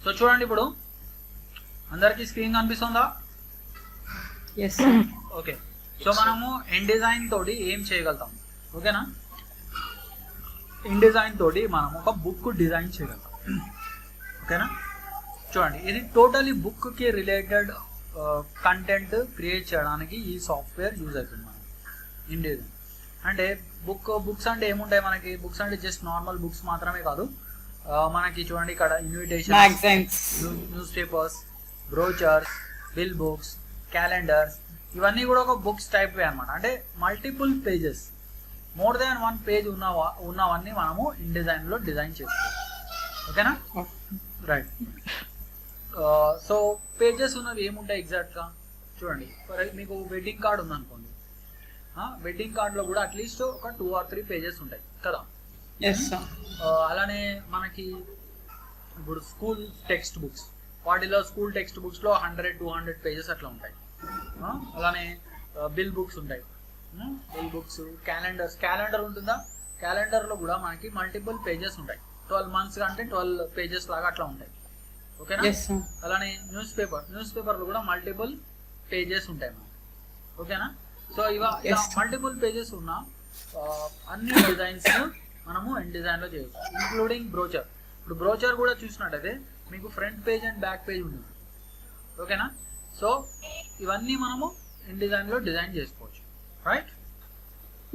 So చూడండి, ఇప్పుడు అందరికీ స్క్రీన్ కనిపిస్తుందా? ఎస్. ఓకే. సో మనము InDesign తోటి ఏం చేయగలుగుతాం? ఓకేనా? InDesign తోటి మనం ఒక బుక్ డిజైన్ చేయగలుగుతాం. ఓకేనా? చూడండి, ఇది టోటలీ బుక్కి రిలేటెడ్ కంటెంట్ క్రియేట్ చేయడానికి ఈ సాఫ్ట్వేర్ యూజ్ అవుతుంది మనకి InDesign. అంటే బుక్స్ అంటే ఏముంటాయి మనకి? బుక్స్ అంటే జస్ట్ నార్మల్ బుక్స్ మాత్రమే కాదు, మనకి చూడండి ఇక్కడ invitation, magazines, news papers, brochures, bill books, calendars, ఇవన్నీ కూడా ఒక బుక్స్ టైప్ అనమాట. అంటే multiple pages, more than 1 page ఉన్నవన్నీ మనము InDesignలో డిజైన్ చేసుకోవచ్చు. ఓకేనా? రైట్. సో పేజెస్ ఉన్నవి ఏముంటాయి ఎగ్జాక్ట్గా? చూడండి, మీకు వెడ్డింగ్ కార్డ్ ఉందనుకోండి, వెడ్డింగ్ కార్డ్లో కూడా అట్లీస్ట్ ఒక 2 or 3 పేజెస్ ఉంటాయి కదా. అలానే మనకి ఇప్పుడు స్కూల్ టెక్స్ట్ బుక్స్, వాటిలో స్కూల్ టెక్స్ట్ బుక్స్లో 100-200 పేజెస్ అట్లా ఉంటాయి. అలానే బిల్ బుక్స్ ఉంటాయి, బిల్ బుక్స్, క్యాలెండర్ ఉంటుందా? క్యాలెండర్లో కూడా మనకి మల్టిపుల్ పేజెస్ ఉంటాయి. 12 months అంటే 12 పేజెస్ లాగా అట్లా ఉంటాయి. ఓకేనా? అలానే న్యూస్ పేపర్లో కూడా మల్టిపుల్ పేజెస్ ఉంటాయి మనకి. ఓకేనా? సో ఇలా మల్టిపుల్ పేజెస్ ఉన్న అన్ని డిజైన్స్ మనము InDesignలో చేయవచ్చు, ఇంక్లూడింగ్ బ్రోచర్. ఇప్పుడు బ్రోచర్ కూడా చూసినట్టయితే మీకు front page and back page ఉంటుంది. ఓకేనా? సో ఇవన్నీ మనము InDesignలో డిజైన్ చేసుకోవచ్చు. Right?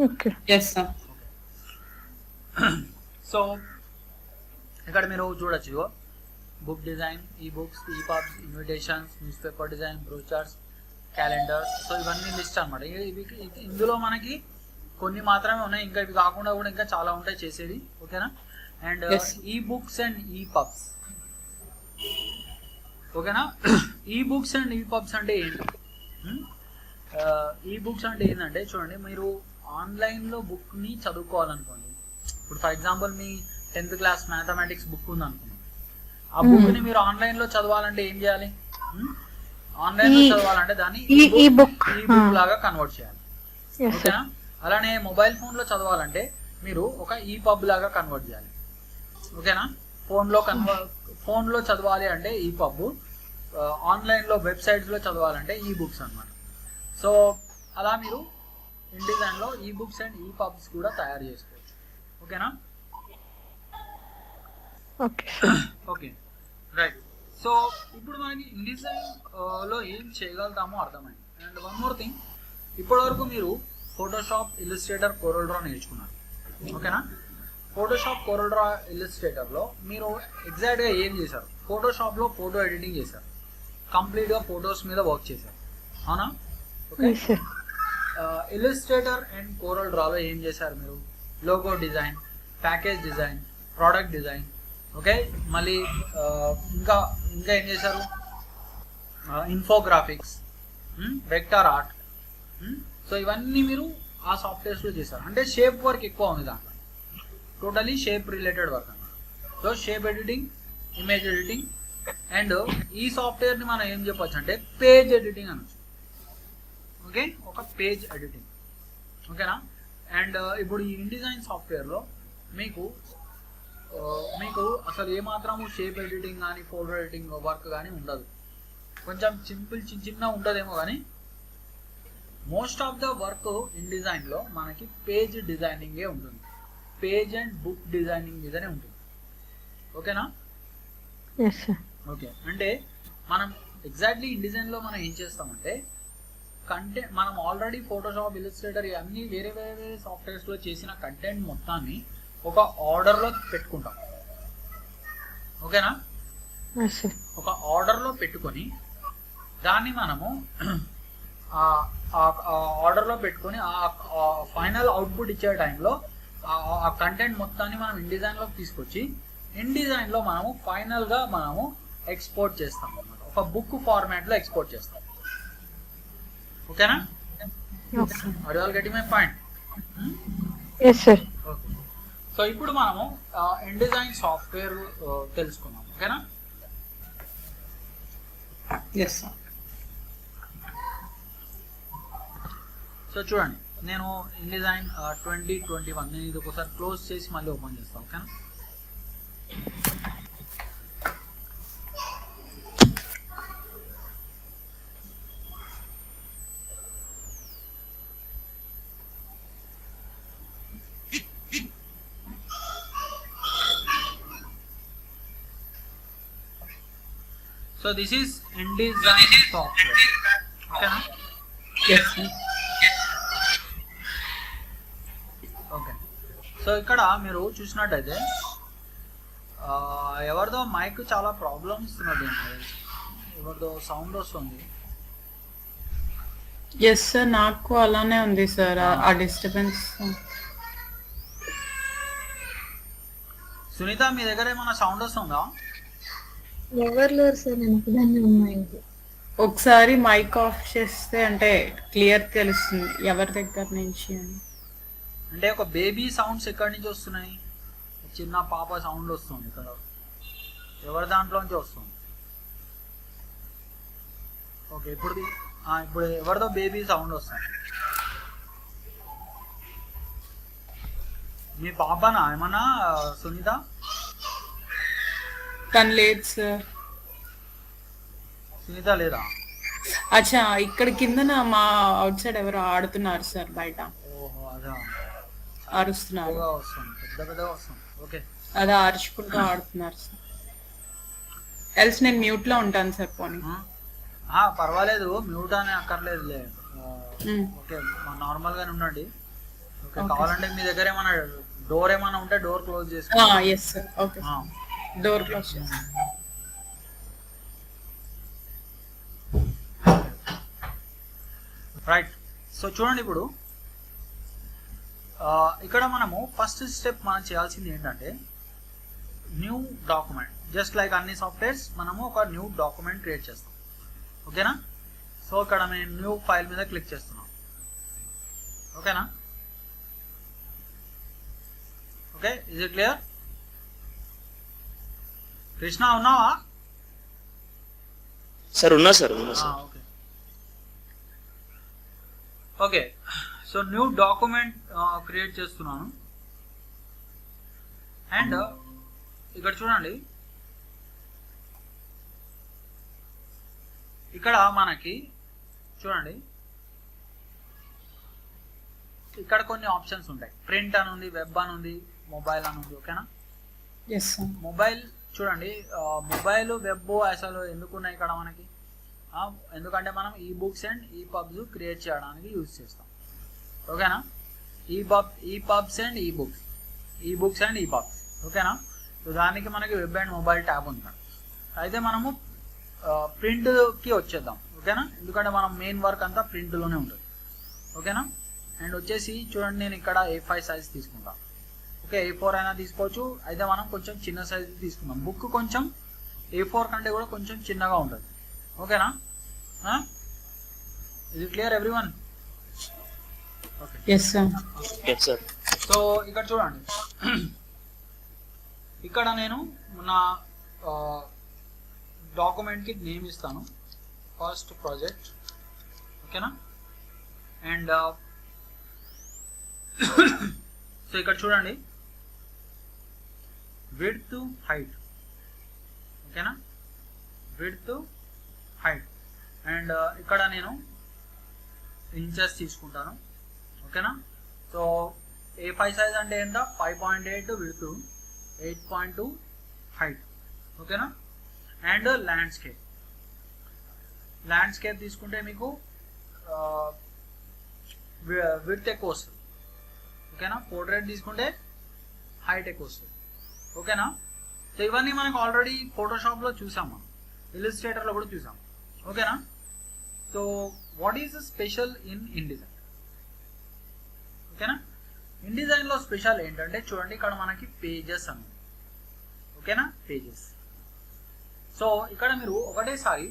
Okay. Yes sir. So ఇక్కడ మీరు చూడొచ్చు, బుక్ డిజైన్, ఈ బుక్స్, ఈ pubs, invitations, news paper design, brochures, calendars. So ఇవన్నీ లిస్ట్ అనమాట. ఇందులో మనకి కొన్ని మాత్రమే ఉన్నాయి, ఇంకా ఇవి కాకుండా కూడా ఇంకా చాలా ఉంటాయి చేసేది. ఓకేనా? అండ్ ఈ బుక్స్ అండ్ ఈ పబ్స్. ఓకేనా? ఈ బుక్స్ అండ్ ఈ పబ్స్ అంటే ఏంటి? ఈ బుక్స్ అంటే ఏంటంటే చూడండి, మీరు ఆన్లైన్లో బుక్ని చదువుకోవాలనుకోండి. ఇప్పుడు for example me 10th class mathematics book ఉందనుకోండి, ఆ బుక్ని మీరు ఆన్లైన్లో చదవాలంటే ఏం చేయాలి? ఆన్లైన్లో చదవాలంటే దాన్ని ఈ బుక్ లాగా కన్వర్ట్ చేయాలి. ఓకేనా? అలానే మొబైల్ ఫోన్లో చదవాలంటే మీరు ఒక ఈపబ్ లాగా కన్వర్ట్ చేయాలి. ఓకేనా? ఫోన్లో చదవాలి అంటే ఈపబ్, ఆన్లైన్లో వెబ్సైట్స్లో చదవాలంటే ఈ బుక్స్ అనమాట. సో అలా మీరు InDesignలో ఈ బుక్స్ అండ్ ఈ పబ్స్ కూడా తయారు చేసుకోవచ్చు. ఓకేనా? Okay, right. సో ఇప్పుడు మనకి InDesignలో ఏం చేయగలుగుతామో అర్థమైంది. అండ్ వన్ మోర్ థింగ్, ఇప్పటివరకు మీరు ఫోటోషాప్, ఇల్లుస్ట్రేటర్, కోరల్ డ్రా నేర్చుకున్నారు. ఓకేనా? ఫోటోషాప్, కోరల్ డ్రా, ఇల్లుస్ట్రేటర్లో మీరు ఎగ్జాక్ట్గా ఏం చేశారు? ఫోటోషాప్లో ఫోటో ఎడిటింగ్ చేశారు, కంప్లీట్గా ఫొటోస్ మీద వర్క్ చేశారు, అవునా? ఓకే. ఇల్లుస్ట్రేటర్ అండ్ కోరల్ డ్రాలో ఏం చేశారు మీరు? Logo design, package design, product design. Okay. మళ్ళీ ఇంకా ఏం చేశారు? Infographics, vector art. సో ఇవన్నీ మీరు ఆ సాఫ్ట్వేర్స్లో చేశారు. అంటే షేప్ వర్క్ ఎక్కువ ఉంది దాంట్లో, టోటలీ షేప్ రిలేటెడ్ వర్క్ అన్నమాట. So shape editing, image editing, and ఈ సాఫ్ట్వేర్ని మనం ఏం చెప్పొచ్చు అంటే పేజ్ ఎడిటింగ్ అనొచ్చు. ఓకే, ఒక పేజ్ ఎడిటింగ్. ఓకేనా? అండ్ ఇప్పుడు ఈ InDesign సాఫ్ట్వేర్లో మీకు అసలు ఏమాత్రము షేప్ ఎడిటింగ్ కానీ ఫోల్డర్ ఎడిటింగ్ వర్క్ కానీ ఉండదు. కొంచెం సింపుల్ చిన్న ఉంటుందేమో, కానీ మోస్ట్ ఆఫ్ ద వర్క్ InDesignలో మనకి పేజ్ డిజైనింగే ఉంటుంది. పేజ్ అండ్ బుక్ డిజైనింగ్ మీదనే ఉంటుంది. ఓకేనా? ఓకే. అంటే మనం ఎగ్జాక్ట్లీ InDesignలో మనం ఏం చేస్తామంటే కంటెంట్, మనం ఆల్రెడీ ఫోటోషాప్, ఇల్లుస్ట్రేటర్ ఇవన్నీ వేరే సాఫ్ట్వేర్స్లో చేసిన కంటెంట్ మొత్తాన్ని ఒక ఆర్డర్లో పెట్టుకుంటాం. ఓకేనా? ఒక ఆర్డర్లో పెట్టుకొని దాన్ని మనము ఆర్డర్లో పెట్టుకొని ఆ ఫైనల్ అవుట్పుట్ ఇచ్చే టైంలో ఆ కంటెంట్ మొత్తాన్ని మనం InDesignలోకి తీసుకొచ్చి InDesignలో మనము ఫైనల్గా మనము ఎక్స్పోర్ట్ చేస్తాం అన్నమాట. ఒక బుక్ ఫార్మాట్లో ఎక్స్పోర్ట్ చేస్తాం. ఓకేనా? Are you all getting my point? yes sir. Okay. So ఇప్పుడు మనము InDesign సాఫ్ట్వేర్ తెలుసుకున్నాం. ఓకేనా? Yes sir. సో చూడండి, నేను InDesign 2021 నేను ఇది ఒకసారి క్లోజ్ చేసి మళ్ళీ ఓపెన్ చేస్తాను. ఓకేనా? So this is InDesign software. ఓకేనా? Yes, sir. ఓకే. సో ఇక్కడ మీరు చూసినట్టయితే ఎవరిదో మైక్ చాలా ప్రాబ్లమ్స్ ఉన్నది, ఎవరిదో సౌండ్ వస్తుంది. ఎస్ సార్, నాకు అలానే ఉంది సార్ ఆ డిస్టర్బెన్స్. సునీత, మీ దగ్గర ఏమైనా సౌండ్ వస్తుందా? ఎవరు లేరు సార్, నేను ఒకదాన్ని ఉన్నా ఇంట్లో. ఒకసారి మైక్ ఆఫ్ చేస్తే అంటే క్లియర్ తెలుస్తుంది ఎవరి దగ్గర నుంచి అని. అంటే ఒక బేబీ సౌండ్స్ ఎక్కడి నుంచి వస్తున్నాయి? చిన్న పాప సౌండ్ వస్తుంది ఇక్కడ, ఎవరి దాంట్లోంచి వస్తుంది? ఓకే, ఇప్పుడు ఎవరిదో బేబీ సౌండ్ వస్తుంది. మీ పాపనా ఏమన్నా సునీత? తను లేదు సార్. సునీత లేదా? అచ్చా, ఇక్కడ కిందన మా అవుట్ సైడ్ ఎవరో ఆడుతున్నారు సార్, బయట ఓహో, అదా అరుస్తున్నారు. పెద్దగా వస్తుంది, పెద్దగా వస్తుంది. ఓకే, అదే అరుచుకుంటూ ఆడుతున్నారు సార్. ఎల్స్ నేను మ్యూట్ లో ఉంటాను సార్. పోనీ పర్వాలేదు, మ్యూట్ అని అక్కర్లేదులే. ఓకే, నార్మల్ గానే ఉండండి. ఓకే, కావాలంటే మీ దగ్గర ఏమైనా డోర్ ఏమైనా ఉంటే డోర్ క్లోజ్ చేసుకోండి. Yes sir. Okay, door close చేస్తాను. రైట్. సో చూడండి, ఇప్పుడు ఇక్కడ మనము ఫస్ట్ స్టెప్ మనం చేయాల్సింది ఏంటంటే న్యూ డాక్యుమెంట్. జస్ట్ లైక్ అన్ని సాఫ్ట్వేర్స్ మనము ఒక న్యూ డాక్యుమెంట్ క్రియేట్ చేస్తాం. ఓకేనా? సో ఇక్కడ నేను న్యూ ఫైల్ మీద క్లిక్ చేస్తున్నాను. ఓకేనా? Okay, is it clear? Krishna ఉన్నావా? సార్ ఉన్నా సార్, ఉన్నా sir. Okay okay, so new document create చేస్తున్నాను. అండ్ ఇక్కడ చూడండి, ఇక్కడ మనకి చూడండి, ఇక్కడ కొన్ని ఆప్షన్స్ ఉంటాయి. ప్రింట్ అని ఉంది, వెబ్ అని ఉంది, మొబైల్ అని ఉంది. ఓకేనా? Yes sir. మొబైల్ చూడండి, మొబైల్ వెబ్ అసలు ఎందుకున్నాయి ఇక్కడ మనకి? ఎందుకంటే మనం ఈ బుక్స్ అండ్ ఈ పబ్స్ క్రియేట్ చేయడానికి యూజ్ చేస్తాం. ఓకేనా? ఈ పబ్స్ అండ్ ఈ బుక్స్ అండ్ ఈ పబ్స్. ఓకేనా? సో దానికి మనకి వెబ్ అండ్ మొబైల్ ట్యాబ్ ఉంది. అయితే మనము ప్రింట్కి వచ్చేద్దాం. ఓకేనా? ఎందుకంటే మనం మెయిన్ వర్క్ అంతా ప్రింట్లోనే ఉంటుంది. ఓకేనా? అండ్ వచ్చేసి చూడండి, నేను ఇక్కడ A5 సైజ్ తీసుకుంటాను. ఓకే, A4 అయినా తీసుకోవచ్చు. అయితే మనం కొంచెం చిన్న సైజు తీసుకుందాం. బుక్ కొంచెం A4 కంటే కూడా కొంచెం చిన్నగా ఉంటుంది. ఓకేనా? ఇది clear everyone? Okay, yes sir. Yes sir. So ఇక్కడ చూడండి, ఇక్కడ నేను నా డాక్యుమెంట్కి నేమ్ ఇస్తాను, ఫస్ట్ ప్రాజెక్ట్. ఓకేనా? అండ్ సో ఇక్కడ చూడండి, విడ్త్ హైట్. ఓకేనా? Width height. అండ్ ఇక్కడ నేను ఇంచెస్ తీసుకుంటాను. ఓకేనా? సో A5 సైజ్ అంటే ఎంత? 5.8 విడ్త్, 8.2 హైట్. ఓకేనా? అండ్ ల్యాండ్స్కేప్ తీసుకుంటే మీకు విడ్త్ ఎక్కువ వస్తుంది. ఓకేనా? పోర్ట్రేట్ తీసుకుంటే హైట్ ఎక్కువ వస్తుంది. ఓకేనా? సో ఇవన్నీ మనకు ఆల్రెడీ ఫోటోషాప్లో చూసాం, మనం ఇల్లుస్ట్రేటర్లో కూడా చూసాం. ఓకేనా? So what is special in InDesign? ఓకేనా? InDesign లో స్పెషల్ ఏంటంటే చూడండి, ఇక్కడ మనకి పేజెస్ అని. ఓకేనా? పేజెస్. సో ఇక్కడ మీరు ఒకటేసారి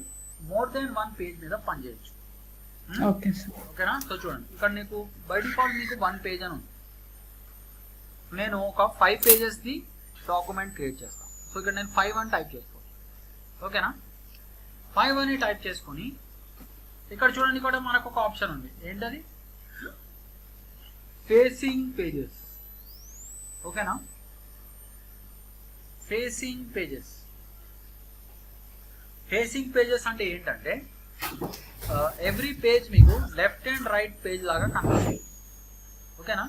మోర్ దెన్ 1 పేజ్ మీద పని చేయొచ్చు. Okay sir. ఓకేనా? సో చూడండి, ఇక్కడ నీకు బై డిఫాల్ట్ మీకు 1 పేజ్ అని ఉంది. నేను ఒక 5 పేజెస్ది డాక్యుమెంట్ క్రియేట్ చేస్తాను. సో ఇక్కడ నేను 5 అని టైప్ చేసుకోవచ్చు. ఓకేనా? 5 అని టైప్ చేసుకొని ఇక్కడ చూడండి, ఇక్కడ మనకు ఒక ఆప్షన్ ఉంది. ఏంటది? Facing pages. ఓకేనా? Facing pages. ఫేసింగ్ పేజెస్ అంటే ఏంటంటే ఎవ్రీ పేజ్ మీకు లెఫ్ట్ అండ్ రైట్ పేజ్ లాగా కనిపిస్తుంది. ఓకేనా?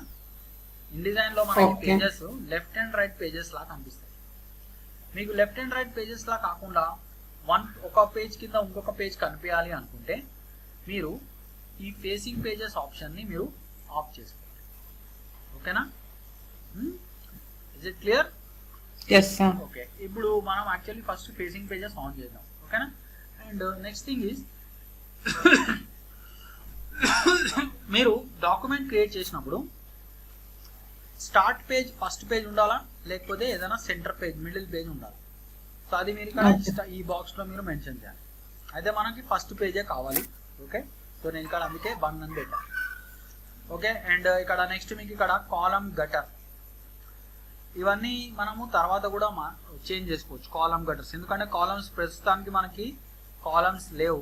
InDesign లో మనకి pages left and right pages లాగా కనిపిస్తాయి. మీకు లెఫ్ట్ అండ్ రైట్ పేజెస్ లా కాకుండా ఒక పేజ్ కింద ఇంకొక పేజ్ కనిపించాలి అనుకుంటే మీరు ఈ ఫేసింగ్ పేజెస్ ఆప్షన్ని మీరు ఆఫ్ చేసుకోవాలి. ఓకేనా? Is it clear? Yes sir. Okay, ఇప్పుడు మనం actually first facing pages on చేద్దాం. ఓకేనా? అండ్ నెక్స్ట్ థింగ్ ఈజ్ మీరు డాక్యుమెంట్ క్రియేట్ చేసినప్పుడు స్టార్ట్ పేజ్ ఫస్ట్ పేజ్ ఉండాలా, లేకపోతే ఏదైనా సెంటర్ పేజ్ మిడిల్ పేజ్ ఉండాలి. సో అది మీరు ఇక్కడ ఈ బాక్స్లో మీరు మెన్షన్ చేయాలి. అయితే మనకి ఫస్ట్ పేజే కావాలి. ఓకే, సో నేను ఇక్కడ అందుకే 1 అని పెట్టాను. ఓకే, అండ్ ఇక్కడ నెక్స్ట్ మీకు ఇక్కడ కాలమ్ గటర్, ఇవన్నీ మనము తర్వాత కూడా చేంజ్ చేసుకోవచ్చు కాలమ్ గటర్స్. ఎందుకంటే కాలమ్స్ ప్రస్తుతానికి మనకి కాలమ్స్ లేవు,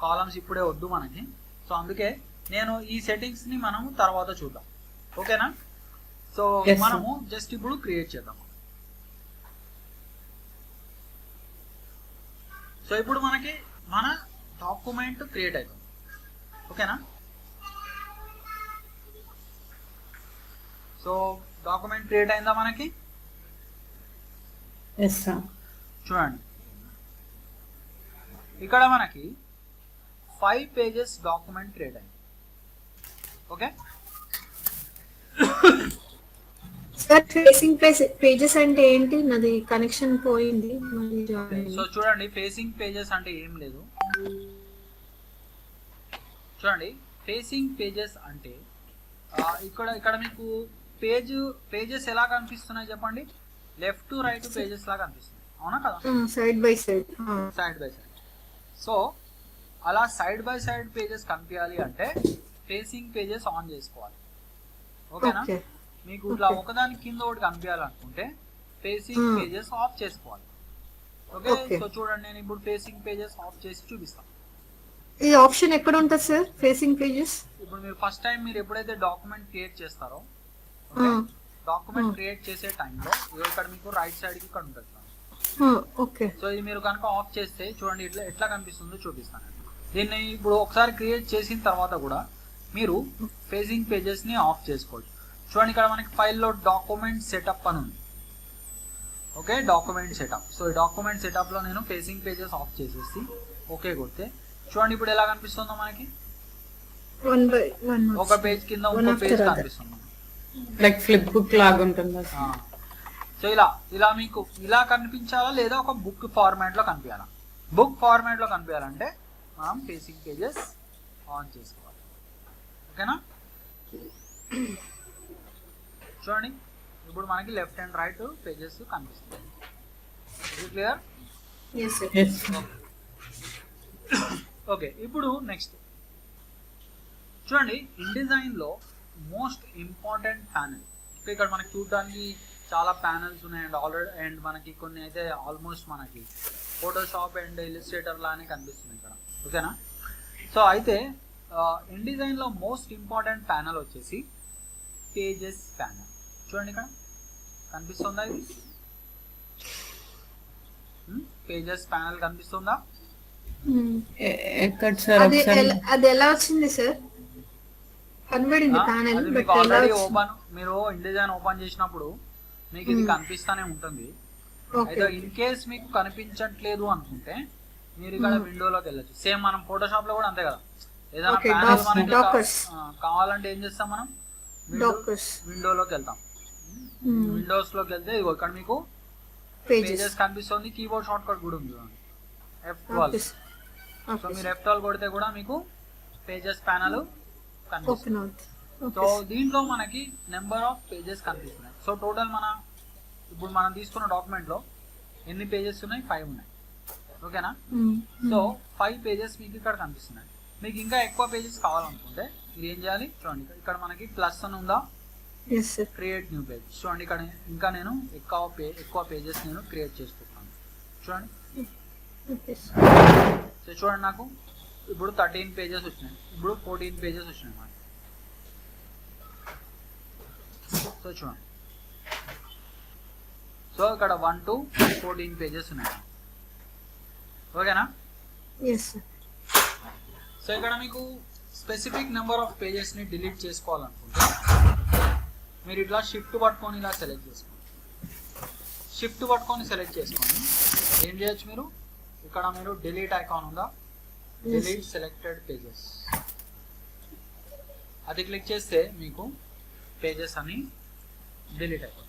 కాలమ్స్ ఇప్పుడే వద్దు మనకి. సో అందుకే నేను ఈ సెట్టింగ్స్ని మనము తర్వాత చూద్దాం. ఓకేనా? సో మనము జస్ట్ ఇప్పుడు క్రియేట్ చేద్దాం. సో ఇప్పుడు మనకి మన డాక్యుమెంట్ క్రియేట్ అవుతుంది. ఓకేనా? సో డాక్యుమెంట్ క్రియేట్ అయిందా మనకి? Yes sir. చూడండి, ఇక్కడ మనకి 5 పేజెస్ డాక్యుమెంట్ క్రియేట్ అయింది. ఓకే సార్ ఫేసింగ్ పేజెస్ అంటే ఏంటి? నాది కనెక్షన్ పోయింది. సో చూడండి, ఫేసింగ్ పేజెస్ అంటే ఏం లేదు. చూడండి, ఫేసింగ్ పేజెస్ అంటే ఇక్కడ మీకు పేజెస్ ఎలా కనిపిస్తున్నాయి చెప్పండి? లెఫ్ట్ టు రైట్ పేజెస్ లాగా కనిపిస్తుంది, అవునా కదా? Side by side. Side by side. So అలా సైడ్ బై సైడ్ పేజెస్ కనిపించాలి అంటే ఫేసింగ్ పేజెస్ ఆన్ చేసుకోవాలి. ఓకేనా? మీకు ఇట్లా ఒకదాని కింద ఒకటి కనిపించాలనుకుంటే ఫేసింగ్ పేజెస్ ఆఫ్ చేసుకోవాలి. ఓకే, సో చూడండి, నేను ఇప్పుడు ఫేసింగ్ పేజెస్ ఆఫ్ చేసి చూపిస్తాను. ఈ ఆప్షన్ ఎక్కడ ఉంటుంది సార్ ఫేసింగ్ పేజెస్? ఇప్పుడు మీరు ఫస్ట్ టైం మీరు ఎప్పుడైతే డాక్యుమెంట్ క్రియేట్ చేస్తారో, డాక్యుమెంట్ క్రియేట్ చేసే టైంలో ఇక్కడ మీకు రైట్ సైడ్ కి ఇక్కడ ఉంటుంది. ఓకే, సో ఇది మీరు కనుక ఆఫ్ చేస్తే చూడండి ఎట్లా కనిపిస్తుందో చూపిస్తాను. దీన్ని ఇప్పుడు ఒకసారి క్రియేట్ చేసిన తర్వాత కూడా మీరు ఫేసింగ్ పేజెస్ ని ఆఫ్ చేసుకోవచ్చు. చూడండి, ఇక్కడ మనకి ఫైల్లో డాక్యుమెంట్ సెటప్ అని ఉంది. Okay, document setup. సో ఈ డాక్యుమెంట్ సెటప్ లో నేను ఫేసింగ్ పేజెస్ ఆఫ్ చేసేసి ఓకే కొడితే చూడండి ఇప్పుడు ఎలా కనిపిస్తుందో మనకి. ఒక పేజ్ కింద ఇంకో పేజ్ కనిపిస్తుంది, లైక్ ఫ్లిప్ బుక్ లాగా ఉంటుంది. సో ఇలా మీకు ఇలా కనిపించాలా, లేదా ఒక బుక్ ఫార్మాట్ లో కనిపించాలా? బుక్ ఫార్మాట్ లో కనిపించాలంటే మనం ఫేసింగ్ పేజెస్ ఆన్ చేసుకోవాలి. ఓకేనా? చూడండి, ఇప్పుడు మనకి లెఫ్ట్ అండ్ రైట్ పేజెస్ కనిపిస్తుంది. క్లియర్? ఓకే, ఇప్పుడు నెక్స్ట్ చూడండి, ఇన్డిజైన్ లో మోస్ట్ ఇంపార్టెంట్ ప్యానెల్. ఇక్కడ మనకి చూడడానికి చాలా ప్యానెల్స్ ఉన్నాయి అండ్ మనకి కొన్ని అయితే ఆల్మోస్ట్ మనకి ఫోటోషాప్ అండ్ ఇలిస్ట్రేటర్ లానే కనిపిస్తుంది ఇక్కడ. ఓకేనా? సో అయితే ఇన్డిజైన్ లో మోస్ట్ ఇంపార్టెంట్ ప్యానెల్ వచ్చేసి పేజెస్ ప్యానెల్. చూడండి, ఇక్కడ కనిపిస్తుందా? ఇది పేజెస్ ప్యానెల్ కనిపిస్తుందా? అది ఎలా వచ్చింది సార్? కనబడింది ప్యానెల్, మీకు ఆల్రెడీ ఓపెన్, మీరు ఇన్డిజైన్ ఓపెన్ చేసినప్పుడు మీకు ఇది కనిపిస్తానే ఉంటుంది. అయితే ఇన్ కేస్ మీకు కనిపించట్లేదు అనుకుంటే మీరు ఇక్కడ విండోలోకి వెళ్ళచ్చు. సేమ్ మనం ఫోటోషాప్ లో కూడా అంతే కదా, ఏదైనా ప్యానెల్ మనకి కావాలంటే ఏం చేస్తాం, మనం విండోలోకి వెళ్తాం. విండోస్ లోకి వెళ్తే ఇక్కడ మీకు పేజెస్ కనిపిస్తుంది. కీబోర్డ్ షార్ట్ కట్ కూడా ఉంది, F12. సో మీరు F12 కొడితే కూడా మీకు పేజెస్ ప్యానెల్ కనిపిస్తుంది. సో దీంట్లో మనకి నెంబర్ ఆఫ్ పేజెస్ కనిపిస్తున్నాయి. సో టోటల్ ఇప్పుడు మనం తీసుకున్న డాక్యుమెంట్ లో ఎన్ని పేజెస్ ఉన్నాయి? 5 ఉన్నాయి. ఓకేనా? సో 5 పేజెస్ మీకు ఇక్కడ కనిపిస్తున్నాయి. మీకు ఇంకా ఎక్కువ పేజెస్ కావాలనుకుంటే మీరు ఏం చేయాలి? చూడండి, ఇక్కడ మనకి ప్లస్ అని ఉందా, క్రియేట్ న్యూ పేజ్. చూడండి, ఇక్కడ ఇంకా నేను ఎక్కువ పేజెస్ నేను క్రియేట్ చేసుకుంటాను. చూడండి, సో చూడండి, నాకు ఇప్పుడు 13 పేజెస్ వచ్చినాయి, ఇప్పుడు 14 పేజెస్ వచ్చినాయి మనకి. సో చూడండి, సో ఇక్కడ 1 to 14 పేజెస్ ఉన్నాయి. ఓకేనా? సో ఇక్కడ మీకు స్పెసిఫిక్ నెంబర్ ఆఫ్ పేజెస్ ని డిలీట్ చేసుకోవాలనుకుంటే మీరు ఇట్లా షిఫ్ట్ పట్టుకొని ఇలా సెలెక్ట్ చేసుకోండి. షిఫ్ట్ పట్టుకొని సెలెక్ట్ చేసుకొని ఏం చేయొచ్చు, మీరు ఇక్కడ మీరు డిలీట్ ఐకాన్ ఉందా, డిలీట్ సెలెక్టెడ్ పేజెస్, అది క్లిక్ చేస్తే మీకు పేజెస్ అన్ని డిలీట్ అయిపోతాయి.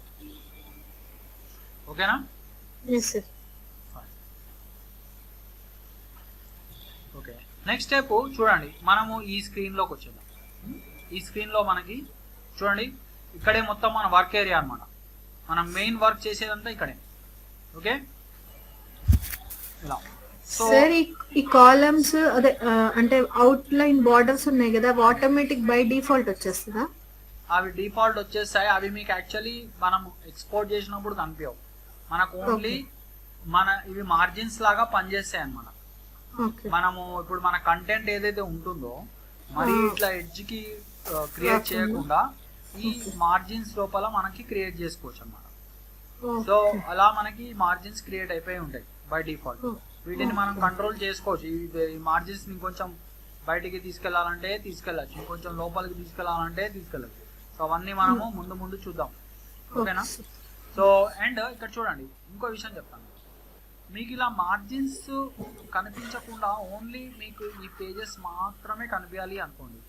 ఓకేనా? Yes sir. Okay, next step చూడండి, మనము ఈ స్క్రీన్లోకి వచ్చేద్దాం. ఈ స్క్రీన్లో మనకి చూడండి ఇక్కడే మొత్తం మన వర్క్ ఏరియా అనమాట. మనం మెయిన్ వర్క్ చేసేదంతా ఇక్కడే. ఓకే, ఇలా. సో సార్ ఈ కాలమ్స్ అదే అంటే అవుట్ లైన్ బార్డర్స్ ఉన్నాయి కదా, ఆటోమేటిక్ బై డిఫాల్ట్ వచ్చేస్తుందా? అవి డిఫాల్ట్ వచ్చేస్తాయి. అవి మీకు యాక్చువల్లీ మనం ఎక్స్పోర్ట్ చేసినప్పుడు కనిపించవు. మనకు ఓన్లీ ఇవి మార్జిన్స్ లాగా పనిచేస్తాయి అన్నమాట. మనము ఇప్పుడు మన కంటెంట్ ఏదైతే ఉంటుందో మరి ఇట్లా ఎడ్జ్ కి క్రియేట్ చేయకుండా ఈ మార్జిన్స్ లోపల మనకి క్రియేట్ చేసుకోవచ్చు అన్నమాట. సో అలా మనకి మార్జిన్స్ క్రియేట్ అయిపోయి ఉంటాయి బై డిఫాల్ట్. వీటిని మనం కంట్రోల్ చేసుకోవచ్చు. ఈ మార్జిన్స్ ని కొంచెం బయటికి తీసుకెళ్లాలంటే తీసుకెళ్ళచ్చు, ఇంకొంచెం లోపలికి తీసుకెళ్లాలంటే తీసుకెళ్ళచ్చు. సో అవన్నీ మనము ముందు చూద్దాం. ఓకేనా? సో అండ్ ఇక్కడ చూడండి ఇంకో విషయం చెప్తాను. మీకు ఇలా మార్జిన్స్ కనిపించకుండా ఓన్లీ మీకు ఈ పేజెస్ మాత్రమే కనిపించాలి అనుకోండి,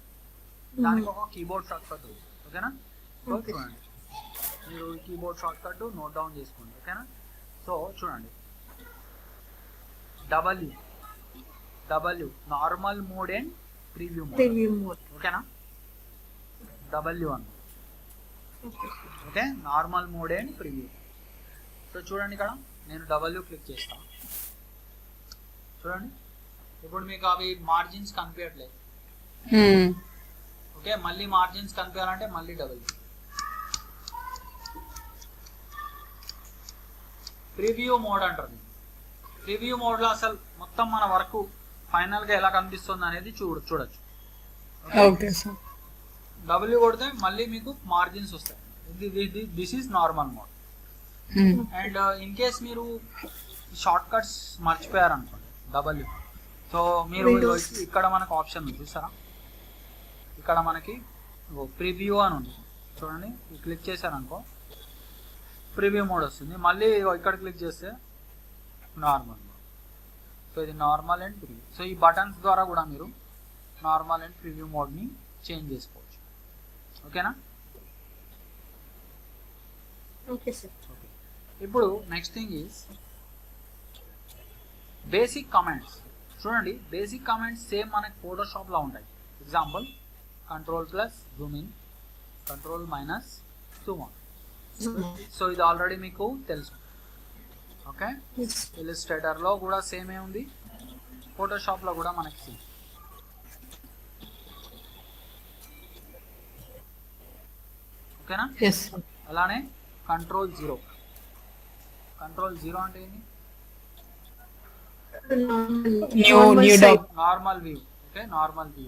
దానికి ఒక కీబోర్డ్ షార్ట్ కట్. ఓకేనా? చూడండి, మీరు keyboard short cut note down చేసుకోండి. ఓకేనా? సో చూడండి, W normal mode and preview mode. ఓకేనా? W1. Okay, normal mode and preview. So చూడండి, ఇక్కడ నేను W క్లిక్ చేస్తాను. చూడండి, ఇప్పుడు మీకు అవి మార్జిన్స్ కనిపించట్లేదు. ఓకే, మళ్ళీ మార్జిన్స్ కనిపించాలంటే మళ్ళీ W. ప్రివ్యూ మోడ్ అంటారు. ప్రివ్యూ మోడ్ లో అసలు మొత్తం మన వర్క్ ఫైనల్ గా ఎలా కనిపిస్తుంది అనేది చూడొచ్చు. W కొడితే మళ్ళీ మీకు మార్జిన్స్ వస్తాయి. This is normal mode. And in case మీరు షార్ట్ కట్స్ మర్చిపోయారు అనుకోండి W, సో మీరు ఇక్కడ మనకు ఆప్షన్ ఉంది చూసారా, ఇక్కడ మనకి ప్రివ్యూ అని ఉంది చూడండి. క్లిక్ చేశారనుకో ప్రివ్యూ మోడ్ వస్తుంది. మళ్ళీ ఇక్కడ క్లిక్ చేస్తే నార్మల్ మోడ్. సో ఇది నార్మల్ అండ్ ప్రివ్యూ. సో ఈ బటన్స్ ద్వారా కూడా మీరు నార్మల్ అండ్ ప్రివ్యూ మోడ్ని చేంజ్ చేసుకోవచ్చు. ఓకేనా? Okay sir. ఇప్పుడు next thing is basic comments. చూడండి, బేసిక్ కమెంట్స్ సేమ్ మనకి ఫోటోషాప్ లో ఉంటాయి. Example Ctrl+ zoom in, Ctrl- zoom out. So ఇది ఆల్రెడీ మీకు తెలుసు. ఓకే, ఇలిస్ట్రేటర్ లో కూడా సేమే ఉంది, ఫోటోషాప్ లో కూడా మనకి సేమ్. ఓకేనా? అలానే Ctrl-0 అంటే ఏంటి? Normal view. Okay, normal view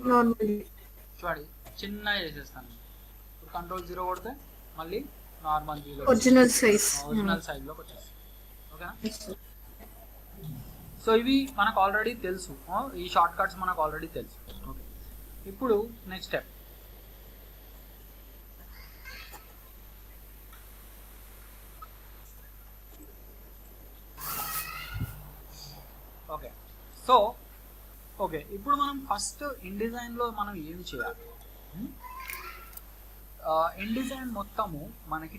చూడండి, చిన్న చేసేస్తాను. ఇప్పుడు Ctrl-0 కొడితే మళ్ళీ నార్మల్ వ్యూ, ఒరిజినల్ సైజ్ లోకి వచ్చేస్తుంది. ఓకేనా? సో ఇవి మనకు ఆల్రెడీ తెలుసు, ఈ షార్ట్ కట్స్ మనకు ఆల్రెడీ తెలుసు. ఓకే, ఇప్పుడు నెక్స్ట్ స్టెప్. ఓకే, ఇప్పుడు మనం ఫస్ట్ ఇన్డిజైన్ లో మనం ఏం చేయాలి? ఇన్డిజైన్ మొత్తము మనకి